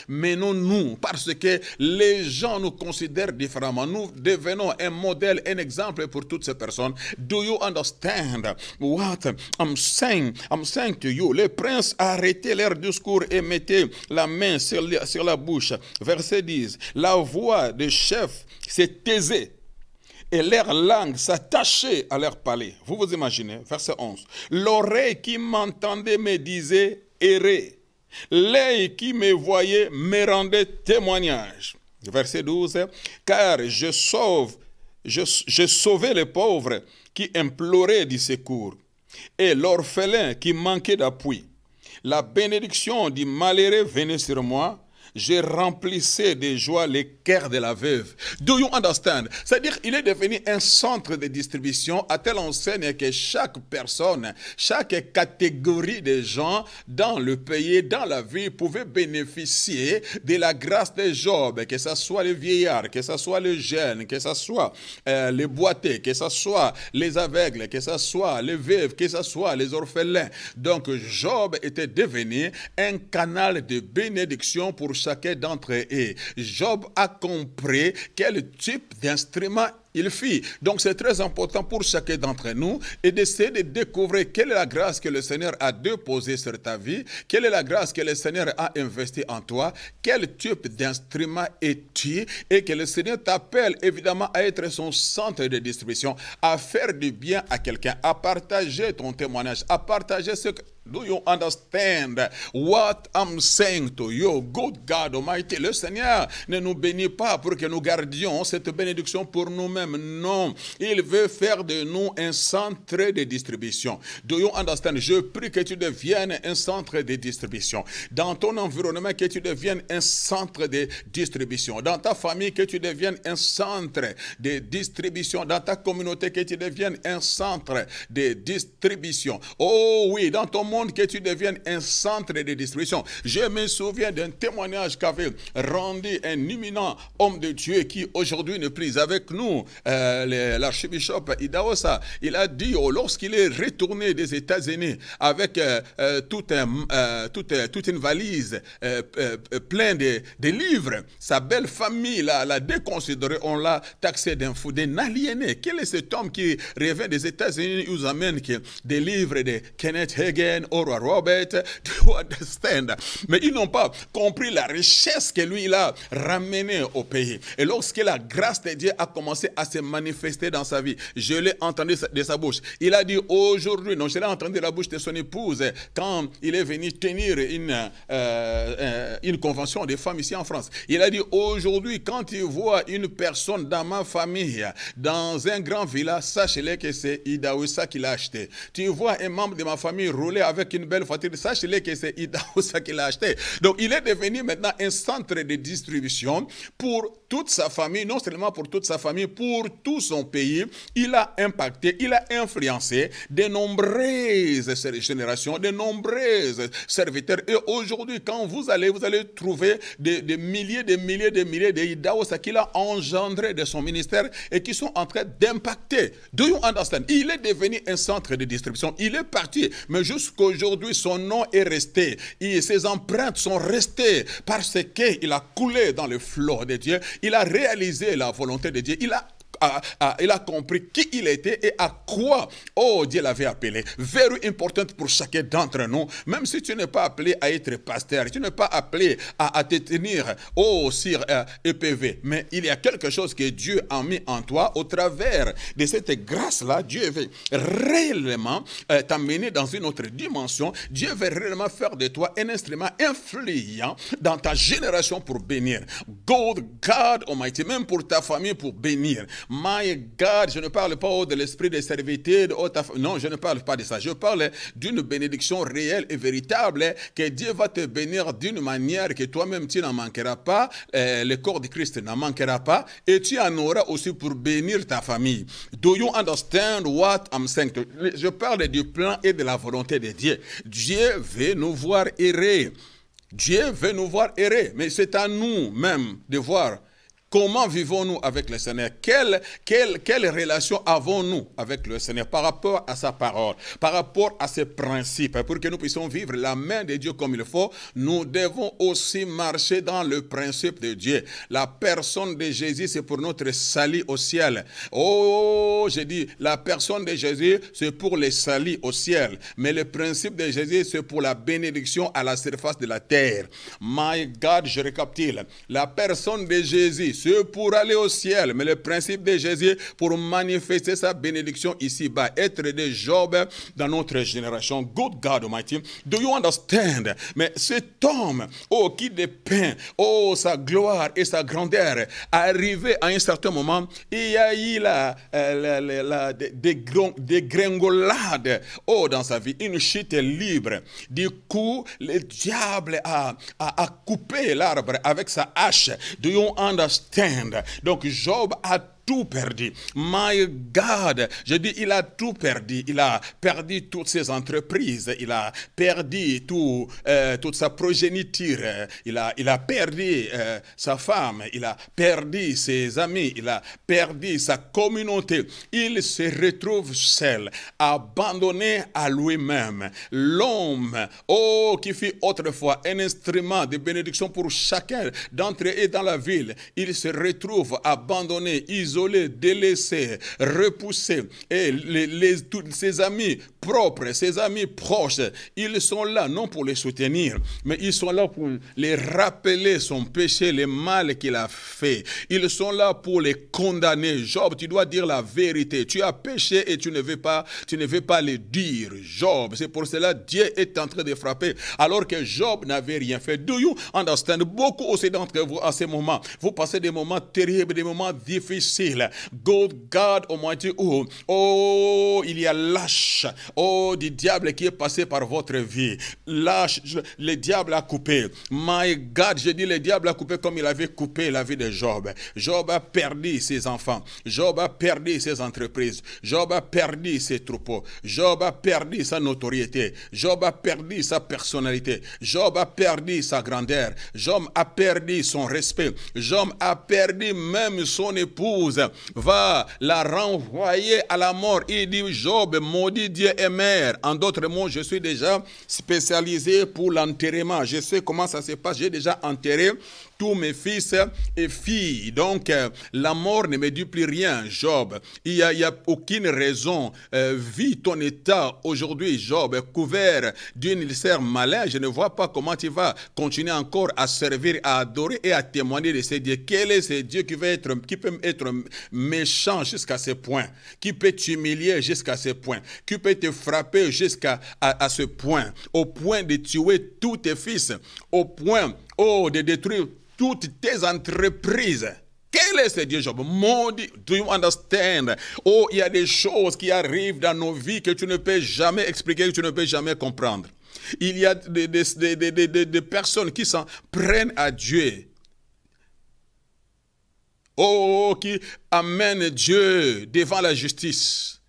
menons-nous, parce que les gens nous considèrent différemment. Nous devenons un modèle, un exemple pour toutes ces personnes. Do you understand what I'm saying? I'm saying to you. Les princes arrêtaient leur discours et mettaient la main sur la bouche. Verset 10. La voix des chefs s'est taisée et leur langue s'attachait à leur palais. Vous vous imaginez? Verset 11. L'oreille qui m'entendait me disait errez. L'œil qui me voyait me rendait témoignage. Verset 12. Car je sauvais les pauvres qui imploraient du secours et l'orphelin qui manquait d'appui. La bénédiction du malheureux venait sur moi. Je remplissais de joie les cœurs de la veuve. Do you understand? C'est-à-dire, il est devenu un centre de distribution à telle enseigne que chaque personne, chaque catégorie de gens dans le pays, dans la vie, pouvait bénéficier de la grâce de Job, que ce soit les vieillards, que ce soit les jeunes, que ce soit les boiteux, que ce soit les aveugles, que ce soit les veuves, que ce soit les orphelins. Donc, Job était devenu un canal de bénédiction pour chacun d'entre eux. Job a compris quel type d'instrument il fit. Donc c'est très important pour chacun d'entre nous et d'essayer de découvrir quelle est la grâce que le Seigneur a déposée sur ta vie, quelle est la grâce que le Seigneur a investie en toi, quel type d'instrument es-tu, et que le Seigneur t'appelle évidemment à être son centre de distribution, à faire du bien à quelqu'un, à partager ton témoignage, à partager ce que... Do you understand what I'm saying to you? Good God Almighty. Le Seigneur ne nous bénit pas pour que nous gardions cette bénédiction pour nous-mêmes. Non. Il veut faire de nous un centre de distribution. Do you understand? Je prie que tu deviennes un centre de distribution. Dans ton environnement, que tu deviennes un centre de distribution. Dans ta famille, que tu deviennes un centre de distribution. Dans ta communauté, que tu deviennes un centre de distribution. Oh oui, dans ton monde, que tu deviennes un centre de distribution. Je me souviens d'un témoignage qu'avait rendu un éminent homme de Dieu qui aujourd'hui n'est plus avec nous, l'archbishop Idahosa. Il a dit, lorsqu'il est retourné des États-Unis avec toute une valise pleine de livres, sa belle famille l'a déconsidéré, on l'a taxé d'un fou, d'un aliéné. Quel est cet homme qui revient des États-Unis, il nous amène des livres de Kenneth Hagin, Oral Robert, to understand. Mais ils n'ont pas compris la richesse que lui, il a ramenée au pays. Et lorsque la grâce de Dieu a commencé à se manifester dans sa vie, je l'ai entendu de sa bouche. Il a dit aujourd'hui, non, je l'ai entendu de la bouche de son épouse quand il est venu tenir une convention des femmes ici en France. Il a dit aujourd'hui, quand tu vois une personne dans ma famille, dans un grand village, sache-le que c'est Idahosa qui l'a acheté. Tu vois un membre de ma famille rouler avec une belle voiture, sache-le que c'est Idahosa qui l'a acheté. Donc il est devenu maintenant un centre de distribution pour toute sa famille, non seulement pour toute sa famille, pour tout son pays. Il a impacté, il a influencé de nombreuses générations, de nombreux serviteurs. Et aujourd'hui, quand vous allez trouver des milliers d'Idahosa qu'il a engendré de son ministère et qui sont en train d'impacter. Do you understand? Il est devenu un centre de distribution. Il est parti, mais jusqu'aujourd'hui, son nom est resté. Et ses empreintes sont restées parce qu'il a coulé dans le flot de Dieu. Il a réalisé la volonté de Dieu. Il a compris qui il était et à quoi Dieu l'avait appelé. Very important pour chacun d'entre nous. Même si tu n'es pas appelé à être pasteur, tu n'es pas appelé à te tenir sur EPV. Mais il y a quelque chose que Dieu a mis en toi au travers de cette grâce-là. Dieu veut réellement t'amener dans une autre dimension. Dieu veut réellement faire de toi un instrument influent dans ta génération pour bénir. God Almighty, même pour ta famille pour bénir. My God, je ne parle pas de l'esprit de servitude. Non, je ne parle pas de ça. Je parle d'une bénédiction réelle et véritable que Dieu va te bénir d'une manière que toi-même tu n'en manqueras pas. Le corps de Christ n'en manquera pas. Et tu en auras aussi pour bénir ta famille. Do you understand what I'm saying? Je parle du plan et de la volonté de Dieu. Dieu veut nous voir errer. Dieu veut nous voir errer. Mais c'est à nous-mêmes de voir. Comment vivons-nous avec le Seigneur? Quelle relation avons-nous avec le Seigneur par rapport à sa parole, par rapport à ses principes? Pour que nous puissions vivre la main de Dieu comme il faut, nous devons aussi marcher dans le principe de Dieu. La personne de Jésus, c'est pour notre salut au ciel. Oh, j'ai dit, la personne de Jésus, c'est pour le salut au ciel. Mais le principe de Jésus, c'est pour la bénédiction à la surface de la terre. My God, je récapitule. La personne de Jésus, c'est pour aller au ciel, mais le principe de Jésus pour manifester sa bénédiction ici-bas, être de Job dans notre génération. Good God Almighty, do you understand? Mais cet homme, qui dépeint, sa gloire et sa grandeur, arrivé à un certain moment, il y a eu des gringolades, dans sa vie, une chute libre. Du coup, le diable a coupé l'arbre avec sa hache. Do you understand? Donc Job a tout perdu. My God, je dis, il a tout perdu. Il a perdu toutes ses entreprises. Il a perdu toute sa progéniture. Il a perdu sa femme. Il a perdu ses amis. Il a perdu sa communauté. Il se retrouve seul, abandonné à lui-même. L'homme, qui fut autrefois un instrument de bénédiction pour chacun d'entre eux dans la ville, il se retrouve abandonné, isolé, isolé, délaissé, repoussé. Et tous ses amis propres, ses amis proches, ils sont là non pour les soutenir, mais ils sont là pour les rappeler son péché, le mal qu'il a fait. Ils sont là pour les condamner. Job, tu dois dire la vérité. Tu as péché et tu ne veux pas le dire. Job, c'est pour cela que Dieu est en train de frapper, alors que Job n'avait rien fait. Do you understand? Beaucoup aussi d'entre vous, à ces moments, vous passez des moments terribles, des moments difficiles. God Almighty, oh, il y a lâche, oh, du diable qui est passé par votre vie. Lâche, le diable a coupé. My God, je dis le diable a coupé comme il avait coupé la vie de Job. Job a perdu ses enfants. Job a perdu ses entreprises. Job a perdu ses troupeaux. Job a perdu sa notoriété. Job a perdu sa personnalité. Job a perdu sa grandeur. Job a perdu son respect. Job a perdu même son épouse. Va la renvoyer à la mort. Il dit, Job, maudit Dieu et mère. En d'autres mots, je suis déjà spécialisé pour l'enterrement. Je sais comment ça se passe. J'ai déjà enterré tous mes fils et filles. Donc, la mort ne me dit plus rien, Job. Il n'y a aucune raison. Vis ton état aujourd'hui, Job, couvert d'une ulcère malin. Je ne vois pas comment tu vas continuer encore à servir, à adorer et à témoigner de ces dieux. Quel est ce Dieu qui peut être méchant jusqu'à ce point, qui peut t'humilier jusqu'à ce point, qui peut te frapper jusqu'à ce point, au point de tuer tous tes fils, au point, de détruire toutes tes entreprises. Quel est ce Dieu, Job? Maudit, do you understand? Oh, il y a des choses qui arrivent dans nos vies que tu ne peux jamais expliquer, que tu ne peux jamais comprendre. Il y a des personnes qui s'en prennent à Dieu. Oh, qui amènent Dieu devant la justice,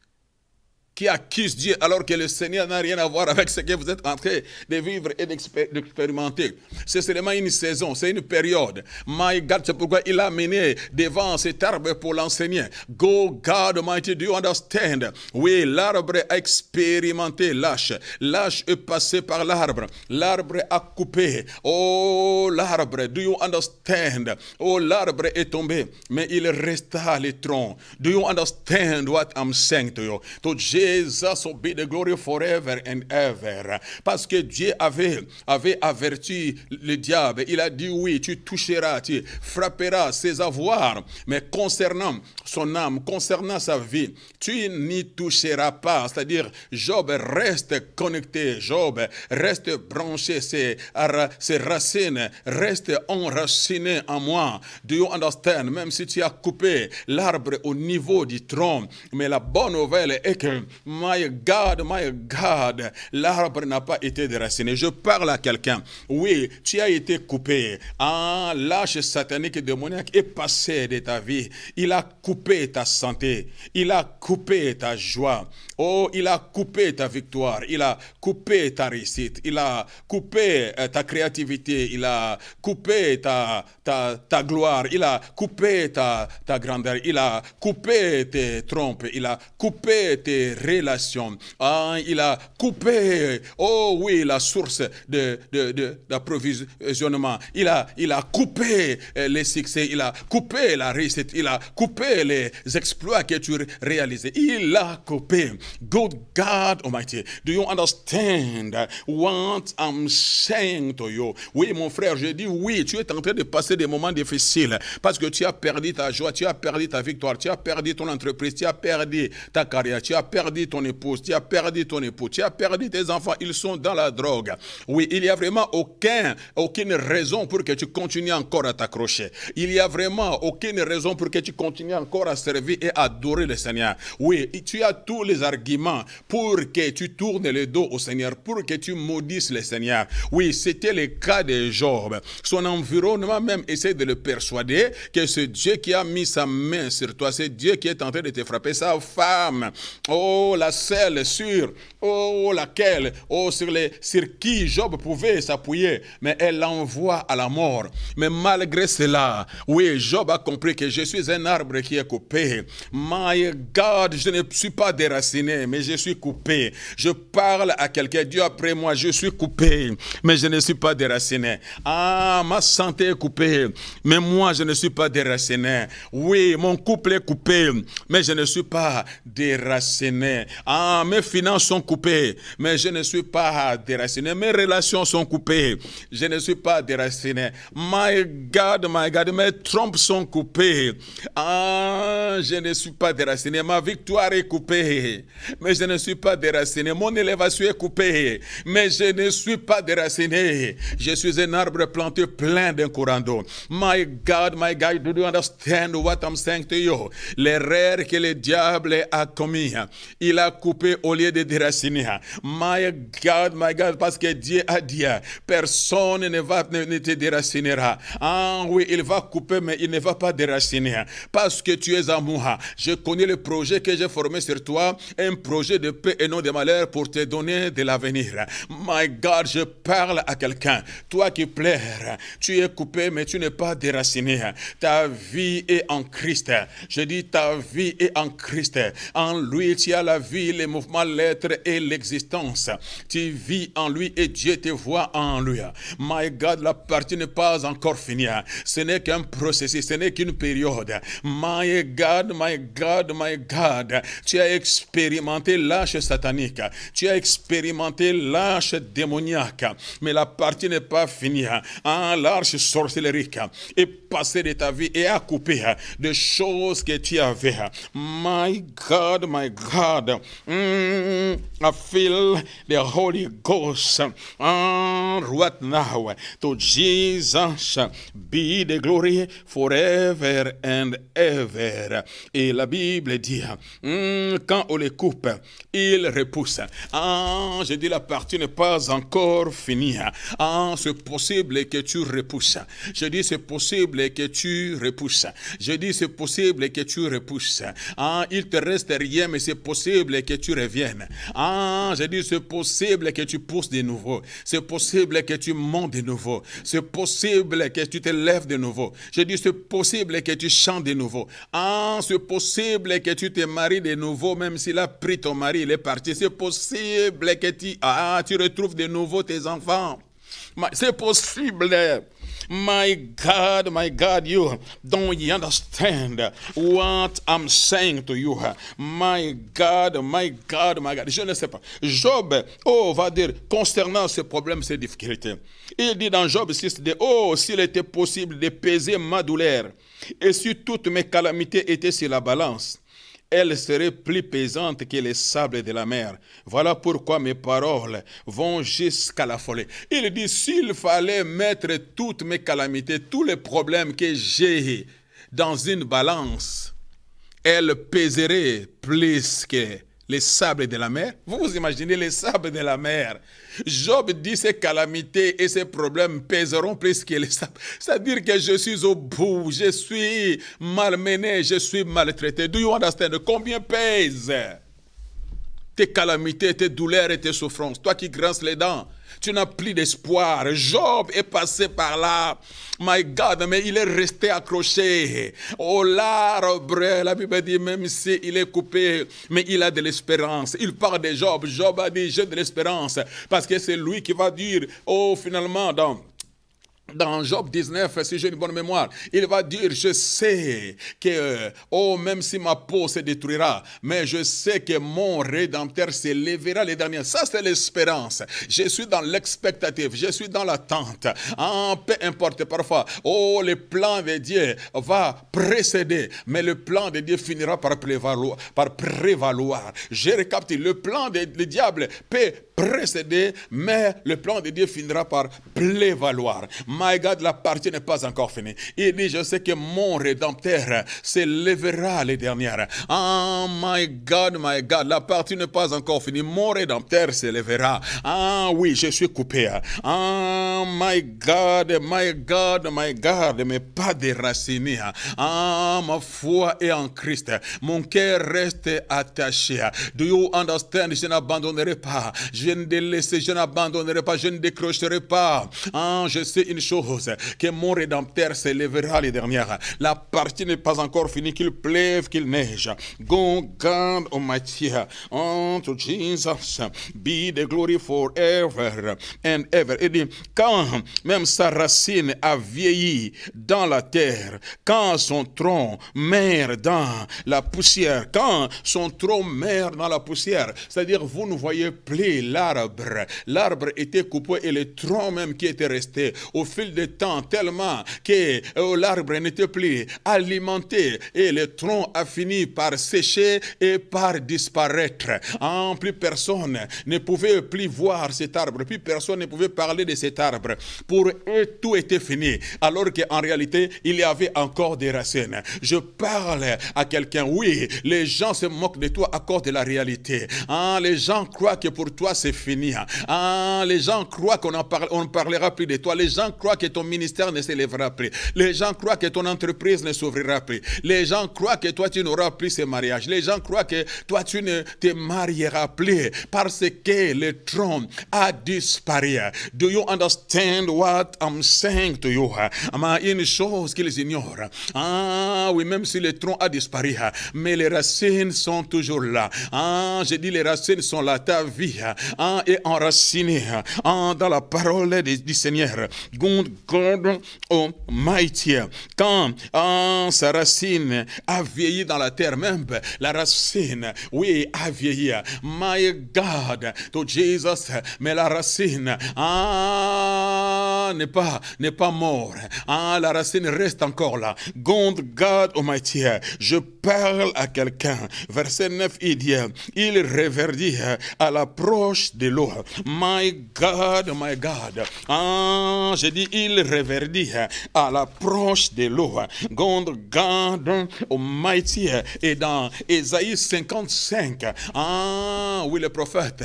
qui accuse Dieu alors que le Seigneur n'a rien à voir avec ce que vous êtes en train de vivre et d'expérimenter. C'est seulement une saison, c'est une période. My God, c'est pourquoi il a mené devant cet arbre pour l'enseigner. Go God Almighty, do you understand? Oui, l'arbre a expérimenté l'âge. L'âge est passé par l'arbre. L'arbre a coupé. Oh, l'arbre, do you understand? Oh, l'arbre est tombé, mais il resta le tronc. Do you understand what I'm saying to you? To Jesus will be the glory forever and ever. Parce que Dieu avait averti le diable. Il a dit oui, tu toucheras, tu frapperas ses avoirs. Mais concernant son âme, concernant sa vie, tu n'y toucheras pas. C'est-à-dire, Job reste connecté. Job reste branché. Ses racines restent enracinées en moi. Do you understand? Même si tu as coupé l'arbre au niveau du tronc. Mais la bonne nouvelle est que my God, l'arbre n'a pas été déraciné. Je parle à quelqu'un. Oui, tu as été coupé. L'âge satanique et démoniaque est passé de ta vie. Il a coupé ta santé. Il a coupé ta joie. Oh, il a coupé ta victoire. Il a coupé ta réussite. Il a coupé ta créativité. Il a coupé ta gloire. Il a coupé ta grandeur. Il a coupé tes trompes. Il a coupé tes relations. Il a coupé, oh oui, la source d'approvisionnement. Il a coupé les succès. Il a coupé la réussite. Il a coupé les exploits que tu réalisais. Il a coupé. Good God Almighty, do you understand what I'm saying to you? Oui, mon frère, je dis oui, tu es en train de passer des moments difficiles parce que tu as perdu ta joie, tu as perdu ta victoire, tu as perdu ton entreprise, tu as perdu ta carrière, tu as perdu ton épouse, tu as perdu ton époux, tu as perdu tes enfants, ils sont dans la drogue. Oui, il n'y a vraiment aucune raison pour que tu continues encore à t'accrocher. Il n'y a vraiment aucune raison pour que tu continues encore à servir et à adorer le Seigneur. Oui, tu as tous les arguments pour que tu tournes le dos au Seigneur, pour que tu maudisses le Seigneur. Oui, c'était le cas de Job. Son environnement même essaie de le persuader que c'est Dieu qui a mis sa main sur toi, c'est Dieu qui est en train de te frapper. Sa femme, oh, la seule sur laquelle, sur qui Job pouvait s'appuyer, mais elle l'envoie à la mort. Mais malgré cela, oui, Job a compris que je suis un arbre qui est est coupé. My God, je ne suis pas déraciné, mais je suis coupé. Je parle à quelqu'un, Dieu après moi, je suis coupé, mais je ne suis pas déraciné. Ah, ma santé est coupée, mais moi je ne suis pas déraciné. Oui, mon couple est coupé, mais je ne suis pas déraciné. Ah, mes finances sont coupées, mais je ne suis pas déraciné. Mes relations sont coupées, je ne suis pas déraciné. My God, mes trompes sont coupées. Ah, je ne suis pas déraciné. Ma victoire est coupée, mais je ne suis pas déraciné. Mon élévation est coupée, mais je ne suis pas déraciné. Je suis un arbre planté plein d'un courant d'eau. My God, do you understand what I'm saying to you? L'erreur que le diable a commis, il a coupé au lieu de déraciner. My God, parce que Dieu a dit, personne ne te déracinera. Ah oui, il va couper, mais il ne va pas déraciner. Parce que tu es à moi. Je connais le projet que j'ai formé sur toi, un projet de paix et non de malheur pour te donner de l'avenir. My God, je parle à quelqu'un. Toi qui pleures, tu es coupé, mais tu n'es pas déraciné. Ta vie est en Christ. Je dis, ta vie est en Christ. En lui, tu as la vie, les mouvements, l'être et l'existence. Tu vis en lui et Dieu te voit en lui. My God, la partie n'est pas encore finie. Ce n'est qu'un processus, ce n'est qu'une période. My God, tu as expérimenté l'âge satanique. Tu as expérimenté l'âge démoniaque. Mais la partie n'est pas finie. L'âge sorcellerique est passé de ta vie et a coupé des choses que tu avais. My God, I feel the Holy Ghost right now. To Jesus be the glory forever and ever. Et la Bible dit, quand on les coupe, il repousse. Je dis, la partie n'est pas encore finie. C'est possible que tu repousses. Je dis, c'est possible que tu repousses. Je dis, c'est possible que tu repousses. Il te reste rien, mais c'est possible que tu reviennes. Je dis, c'est possible que tu pousses de nouveau. C'est possible que tu montes de nouveau. C'est possible que tu te lèves de nouveau. Je dis, c'est possible que tu chantes de nouveau. C'est possible que tu te maries de nouveau, même s'il a pris ton mari, il est parti. C'est possible que tu retrouves de nouveau tes enfants. C'est possible. My God, you don't understand what I'm saying to you. My God. Je ne sais pas. Job, va dire, concernant ce problème, ces difficultés. Il dit dans Job 6, s'il était possible de peser ma douleur, et si toutes mes calamités étaient sur la balance, elle serait plus pesante que les sables de la mer. Voilà pourquoi mes paroles vont jusqu'à la folie. Il dit, s'il fallait mettre toutes mes calamités, tous les problèmes que j'ai dans une balance, elle pèserait plus que les sables de la mer. Vous vous imaginez les sables de la mer. Job dit ces calamités et ces problèmes pèseront plus que les sables. C'est-à-dire que je suis au bout, je suis malmené, je suis maltraité. Do you understand? Combien pèse tes calamités, tes douleurs et tes souffrances? Toi qui grinces les dents, tu n'as plus d'espoir. Job est passé par là. My God, mais il est resté accroché. L'arbre, la Bible dit, même s'il est coupé, mais il a de l'espérance. Il parle de Job. Job a dit, j'ai de l'espérance. Parce que c'est lui qui va dire, finalement, dans Job 19, si j'ai une bonne mémoire, il va dire, je sais que, même si ma peau se détruira, mais je sais que mon Rédempteur s'élèvera les derniers. Ça, c'est l'espérance. Je suis dans l'expectative, je suis dans l'attente. Peu importe, parfois, le plan de Dieu va précéder, mais le plan de Dieu finira par prévaloir. Je récapitule, le plan du diable peut précéder, mais le plan de Dieu finira par prévaloir. My God, la partie n'est pas encore finie. Il dit, je sais que mon Rédempteur s'élèvera les dernières. My God, la partie n'est pas encore finie. Mon Rédempteur s'élèvera. Oui, je suis coupé. My God, mais pas déraciné. Ma foi est en Christ. Mon cœur reste attaché. Do you understand? Je n'abandonnerai pas. Je ne délaisserai, je n'abandonnerai pas, je ne décrocherai pas. Je sais une chose, que mon Rédempteur s'élèvera les dernières. La partie n'est pas encore finie, qu'il pleuve, qu'il neige. God Almighty, unto Jesus be the glory forever and ever. Et dit, quand même sa racine a vieilli dans la terre, quand son tronc meurt dans la poussière, quand son tronc meurt dans la poussière, c'est-à-dire vous ne voyez plus l'arbre. L'arbre était coupé et le tronc même qui était resté au fil du temps tellement que l'arbre n'était plus alimenté et le tronc a fini par sécher et par disparaître. Plus personne ne pouvait plus voir cet arbre, plus personne ne pouvait parler de cet arbre. Pour eux, tout était fini, alors qu'en réalité, il y avait encore des racines. Je parle à quelqu'un, oui, les gens se moquent de toi à cause de la réalité. Les gens croient que pour toi c'est fini. Les gens croient qu'on ne parlera plus de toi. Les gens croient que ton ministère ne s'élèvera plus. Les gens croient que ton entreprise ne s'ouvrira plus. Les gens croient que toi tu n'auras plus ce mariage. Les gens croient que toi tu ne te marieras plus parce que le tronc a disparu. Do you understand what I'm saying to you? Une chose qu'ils ignorent. Oui, même si le tronc a disparu, mais les racines sont toujours là. Je dis les racines sont là. Ta vie est enracinée dans la parole du Seigneur. God Almighty. Quand sa racine a vieilli dans la terre, même la racine, oui, a vieilli. My God, to Jesus, mais la racine n'est pas mort. La racine reste encore là. God Almighty. Je parle à quelqu'un. Verset 9, il dit, il reverdit à l'approche de l'eau. My God, my God. Je dis, il reverdit à l'approche de l'eau. God Almighty. Et dans Ésaïe 55, oui, le prophète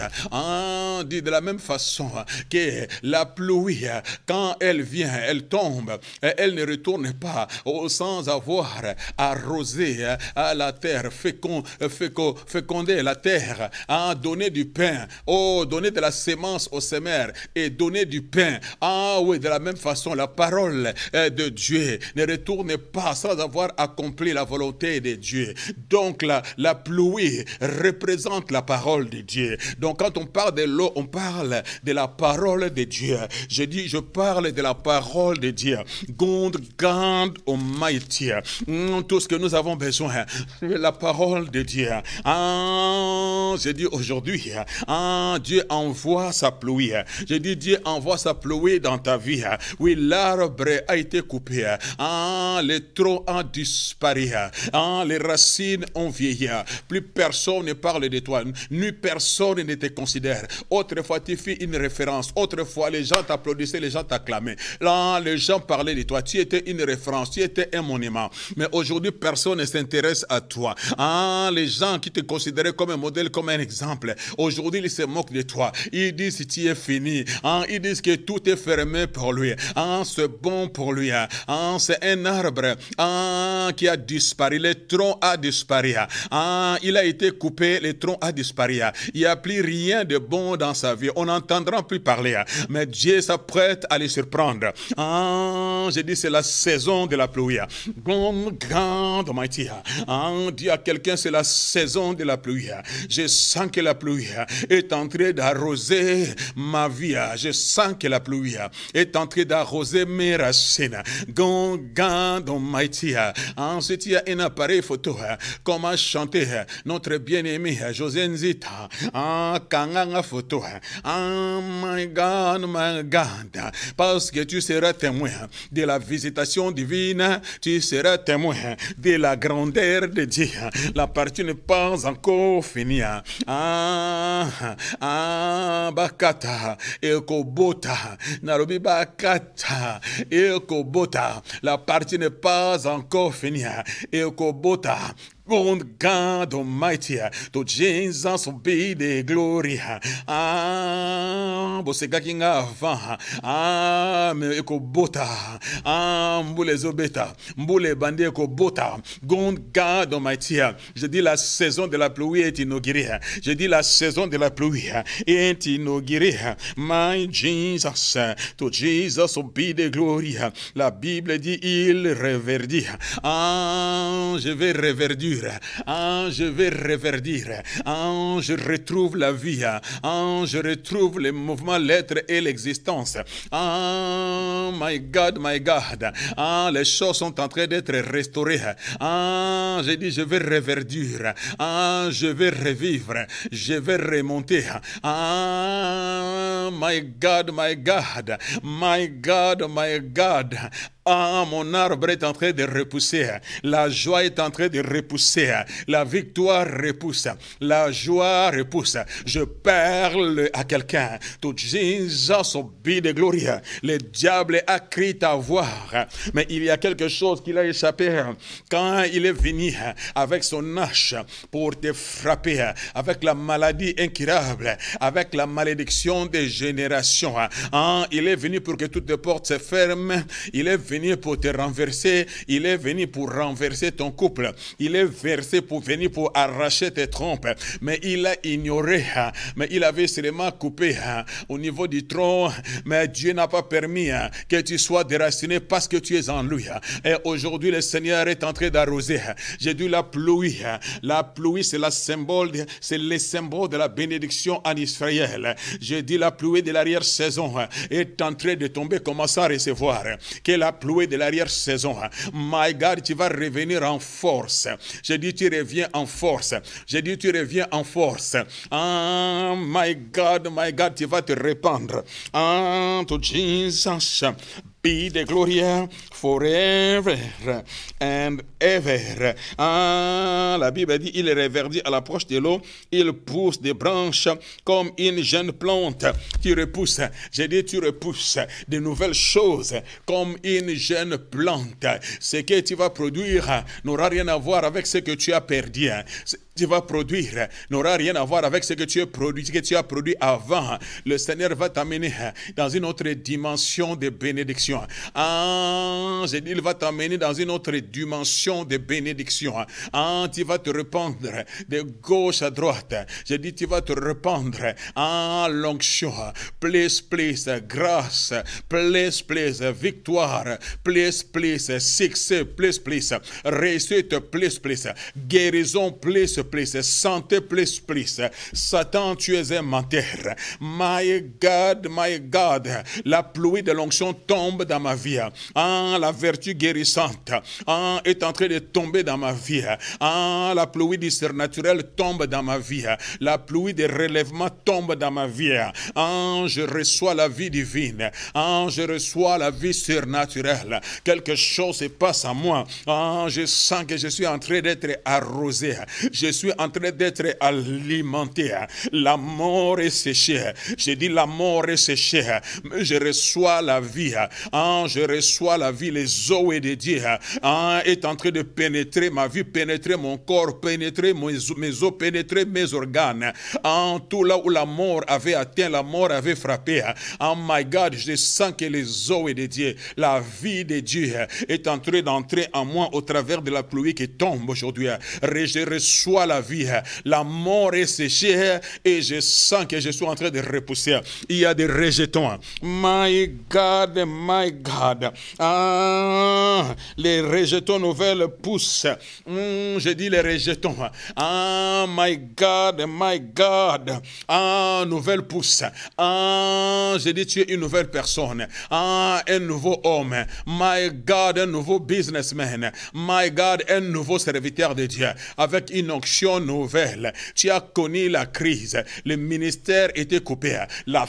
dit de la même façon que la pluie, quand elle vient, elle tombe, elle ne retourne pas sans avoir arrosé la terre, féconder la terre, donner du pain, donner de la sémence aux semeurs et donner du pain. Oui, de la même façon, la parole de Dieu ne retourne pas sans avoir accompli la volonté de Dieu. Donc la pluie représente la parole de Dieu. Donc quand on parle de l'eau, on parle de la parole de Dieu. Je dis, je parle de la parole de Dieu. God Almighty. Tout ce que nous avons besoin, c'est la parole de Dieu. Je dis aujourd'hui, Dieu envoie sa pluie. Je dis, Dieu envoie sa pluie dans ta vie. Oui, l'arbre a été coupé. Les troncs ont disparu. Les racines ont vieilli. Plus personne ne parle de toi. Nulle personne ne te considère. Autrefois, tu fais une référence. Autrefois, les gens t'applaudissaient, les gens t'acclamaient. Là, les gens parlaient de toi. Tu étais une référence, tu étais un monument. Mais aujourd'hui, personne ne s'intéresse à toi. Les gens qui te considéraient comme un modèle, comme un exemple, aujourd'hui, ils se moquent de toi. Ils disent que tu es fini. Ils disent que tout est fermé pour lui. C'est bon pour lui. C'est un arbre qui a disparu. Le tronc a disparu. Il a été coupé, le tronc a disparu. Il n'y a plus rien de bon dans sa vie. On n'entendra plus parler. Mais Dieu s'apprête à les surprendre. Je dis, c'est la saison de la pluie. God Almighty. Dis à quelqu'un, c'est la saison de la pluie. Je sens que la pluie est en train d'arroser ma vie. Je sens que la pluie est en train d'arroser mes racines. God Almighty. Ensuite, il y a un appareil photo. Comment chanter notre bien-aimé José Nzita. Kanganga photo. My God, my God. Parce que tu seras témoin de la visitation divine. Tu seras témoin de la grandeur de Dieu. La partie n'est pas encore finie. Bakata. Ekobota. Narobi bakata. Ekobota. La partie n'est pas encore finie. Ekobota. God Almighty, to Jesus be the glory. Boseka kinga avant. Me eko bota. Mbule zobeta. Mbule bande eko bota. God Almighty. Je dis la saison de la pluie est inaugurée. Je dis la saison de la pluie est inaugurée. My Jesus, to Jesus be the glory. La Bible dit il reverdit. Je vais reverdir. Je vais reverdir. Je retrouve la vie. Je retrouve le mouvement, l'être et l'existence. My God, my God. Les choses sont en train d'être restaurées. J'ai dit je vais reverdir. Je vais revivre. Je vais remonter. My God, my God. My God, my God. Mon arbre est en train de repousser. La joie est en train de repousser. La victoire repousse. La joie repousse. Je parle à quelqu'un. To Jesus be the glory. Le diable a crié ta voix. Mais il y a quelque chose qui l'a échappé. Quand il est venu avec son hache pour te frapper, avec la maladie incurable, avec la malédiction des générations. Il est venu pour que toutes les portes se ferment. Il est venu pour te renverser, il est venu pour renverser ton couple, il est venu pour arracher tes trompes, mais il a ignoré, mais il avait seulement coupé au niveau du tronc, mais Dieu n'a pas permis que tu sois déraciné parce que tu es en lui. Et aujourd'hui le Seigneur est en train d'arroser. J'ai dit la pluie c'est le symbole de la bénédiction en Israël. J'ai dit la pluie de l'arrière-saison est en train de tomber, commence à recevoir. Que la pluie de l'arrière-saison. My God, tu vas revenir en force. J'ai dit, tu reviens en force. J'ai dit, tu reviens en force. My God, tu vas te répandre. To Jesus be the glory forever and ever. La Bible dit, il reverdit à l'approche de l'eau, il pousse des branches comme une jeune plante. Tu repousses, j'ai dit tu repousses de nouvelles choses comme une jeune plante. Ce que tu vas produire n'aura rien à voir avec ce que tu as perdu. Tu vas produire n'aura rien à voir avec ce que tu as produit avant. Le Seigneur va t'amener dans une autre dimension de bénédiction. J'ai dit, il va t'amener dans une autre dimension de bénédiction. Tu vas te répandre de gauche à droite. J'ai dit, tu vas te répandre en l'onction. Please, grâce. Please, victoire. Please, succès. Please, réussite. Please, guérison. Please, santé. Please. Satan, tu es un menteur. My God, la pluie de l'onction tombe dans ma vie. La vertu guérissante est en train de tomber dans ma vie. La pluie du surnaturel tombe dans ma vie. La pluie de relèvement tombe dans ma vie. Je reçois la vie divine. Je reçois la vie surnaturelle. Quelque chose se passe à moi. Je sens que je suis en train d'être arrosé. Je suis en train d'être alimenté. La mort est séchée. J'ai dit la mort est séchée. Je reçois la vie. Je reçois la vie. Les eaux de Dieu est en train de pénétrer ma vie, pénétrer mon corps, pénétrer mes os, pénétrer mes organes. Tout là où la mort avait atteint, la mort avait frappé. My God, je sens que les eaux de Dieu, la vie de Dieu est en train d'entrer en moi au travers de la pluie qui tombe aujourd'hui. Je reçois la vie. La mort est séchée et je sens que je suis en train de repousser. Il y a des rejetons. My God. Les rejetons nouvelles poussent. Je dis les rejetons. My God. Nouvelle pousse. Je dis tu es une nouvelle personne. Un nouveau homme. My God, un nouveau businessman. My God, un nouveau serviteur de Dieu. Avec une onction onction nouvelle. Tu as connu la crise. Le ministère était coupé. La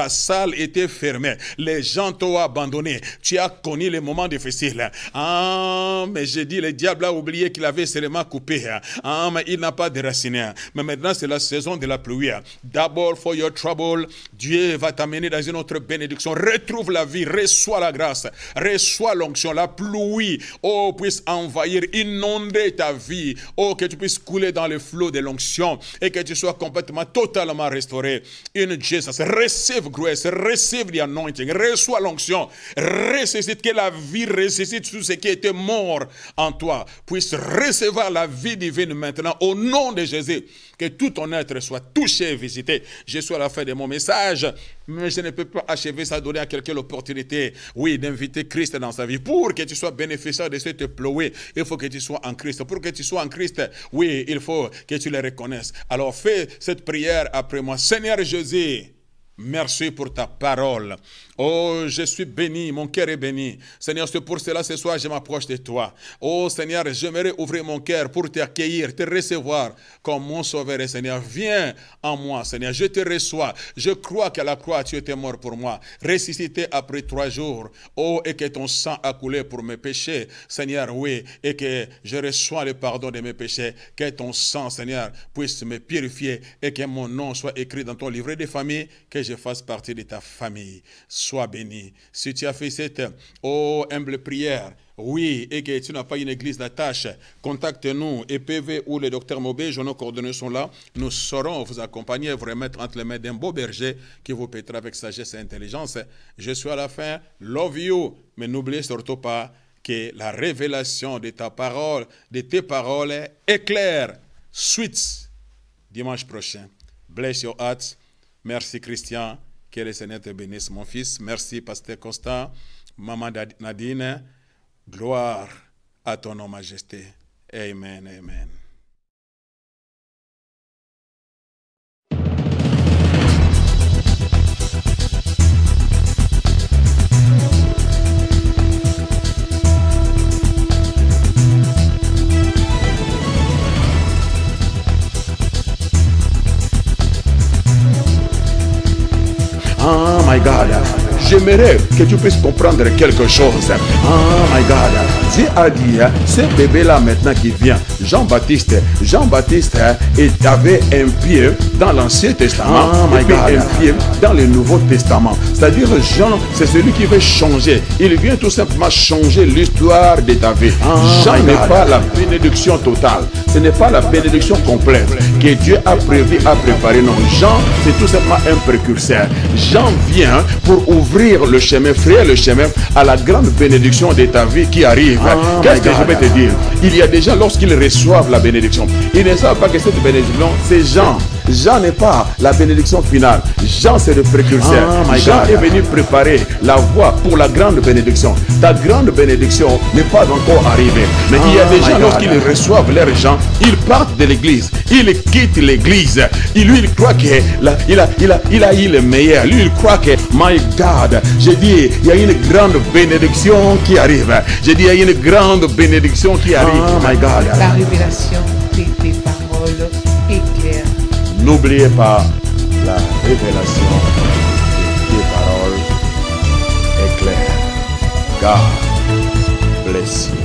salle était fermée. Les gens t'ont abandonné. Tu as connu les moments difficiles. Ah, mais j'ai dit, le diable a oublié qu'il avait seulement coupé. Ah, mais il n'a pas déraciné. Mais maintenant, c'est la saison de la pluie. D'abord, for your trouble, Dieu va t'amener dans une autre bénédiction. Retrouve la vie, reçois la grâce, reçois l'onction, la pluie, oh, puisse envahir, inonder ta vie, oh, que tu puisses couler dans le flot de l'onction et que tu sois complètement, totalement restauré. In Jesus, receive grace, receive the anointing, reçois l'onction, ressuscite, que la vie ressuscite tout ce qui était mort en toi, puisse recevoir la vie divine maintenant, au nom de Jésus, que tout ton être soit touché et visité. Je suis à la fin de mon message, mais je ne peux pas achever ça, donner à quelqu'un l'opportunité, oui, d'inviter Christ dans sa vie. Pour que tu sois bénéficiaire de cette pluie, il faut que tu sois en Christ. Pour que tu sois en Christ, oui, il faut que tu le reconnaisses. Alors fais cette prière après moi. Seigneur Jésus, merci pour ta parole. Oh, je suis béni, mon cœur est béni. Seigneur, c'est pour cela ce soir je m'approche de toi. Oh Seigneur, j'aimerais ouvrir mon cœur pour t'accueillir, te recevoir comme mon sauveur. Et Seigneur, viens en moi, Seigneur, je te reçois. Je crois qu'à la croix tu étais mort pour moi, ressuscité après 3 jours. Oh, et que ton sang a coulé pour mes péchés, Seigneur, oui, et que je reçois le pardon de mes péchés. Que ton sang, Seigneur, puisse me purifier et que mon nom soit écrit dans ton livret de famille, que je fasse partie de ta famille. Sois béni. Si tu as fait cette humble prière, oui, et que tu n'as pas une église d'attache, contacte-nous, EPV ou le docteur Mobé, nos coordonnées sont là. Nous saurons vous accompagner, vous remettre entre les mains d'un beau berger qui vous pétera avec sagesse et intelligence. Je suis à la fin, love you, mais n'oubliez surtout pas que la révélation de ta parole, de tes paroles éclaire. Sweet, dimanche prochain. Bless your hearts. Merci Christian. Que le Seigneur te bénisse, mon fils. Merci, Pasteur Constant, Maman Nadine. Gloire à ton nom, Majesté. Amen, amen. Oh my God, j'aimerais que tu puisses comprendre quelque chose. Oh my God, Dieu a dit, ce bébé-là maintenant qui vient, Jean-Baptiste avait un pied dans l'Ancien Testament, et puis un pied dans le Nouveau Testament. C'est-à-dire Jean, c'est celui qui veut changer. Il vient tout simplement changer l'histoire de ta vie. Jean n'est pas la bénédiction totale. Ce n'est pas la bénédiction complète que Dieu a prévu, a préparé. Non, Jean, c'est tout simplement un précurseur. Jean vient pour ouvrir le chemin, frayer le chemin à la grande bénédiction de ta vie qui arrive. Qu'est-ce que je vais te dire? Il y a des gens, lorsqu'ils reçoivent la bénédiction, ils ne savent pas que cette bénédiction, c'est Jean. Jean n'est pas la bénédiction finale. Jean, c'est le précurseur. Jean est venu préparer la voie pour la grande bénédiction. Ta grande bénédiction n'est pas encore arrivée. Mais il y a des gens, lorsqu'ils reçoivent leur Jean, ils partent de l'église. Ils quittent l'église. Lui, il croit qu'il a eu le meilleur. Lui, il croit que, my God, j'ai dit, il y a une grande bénédiction qui arrive. J'ai dit, il y a une grande bénédiction qui arrive. Oh my God. La révélation de tes paroles éclaire. N'oubliez pas la révélation de tes paroles éclaire. God bless you.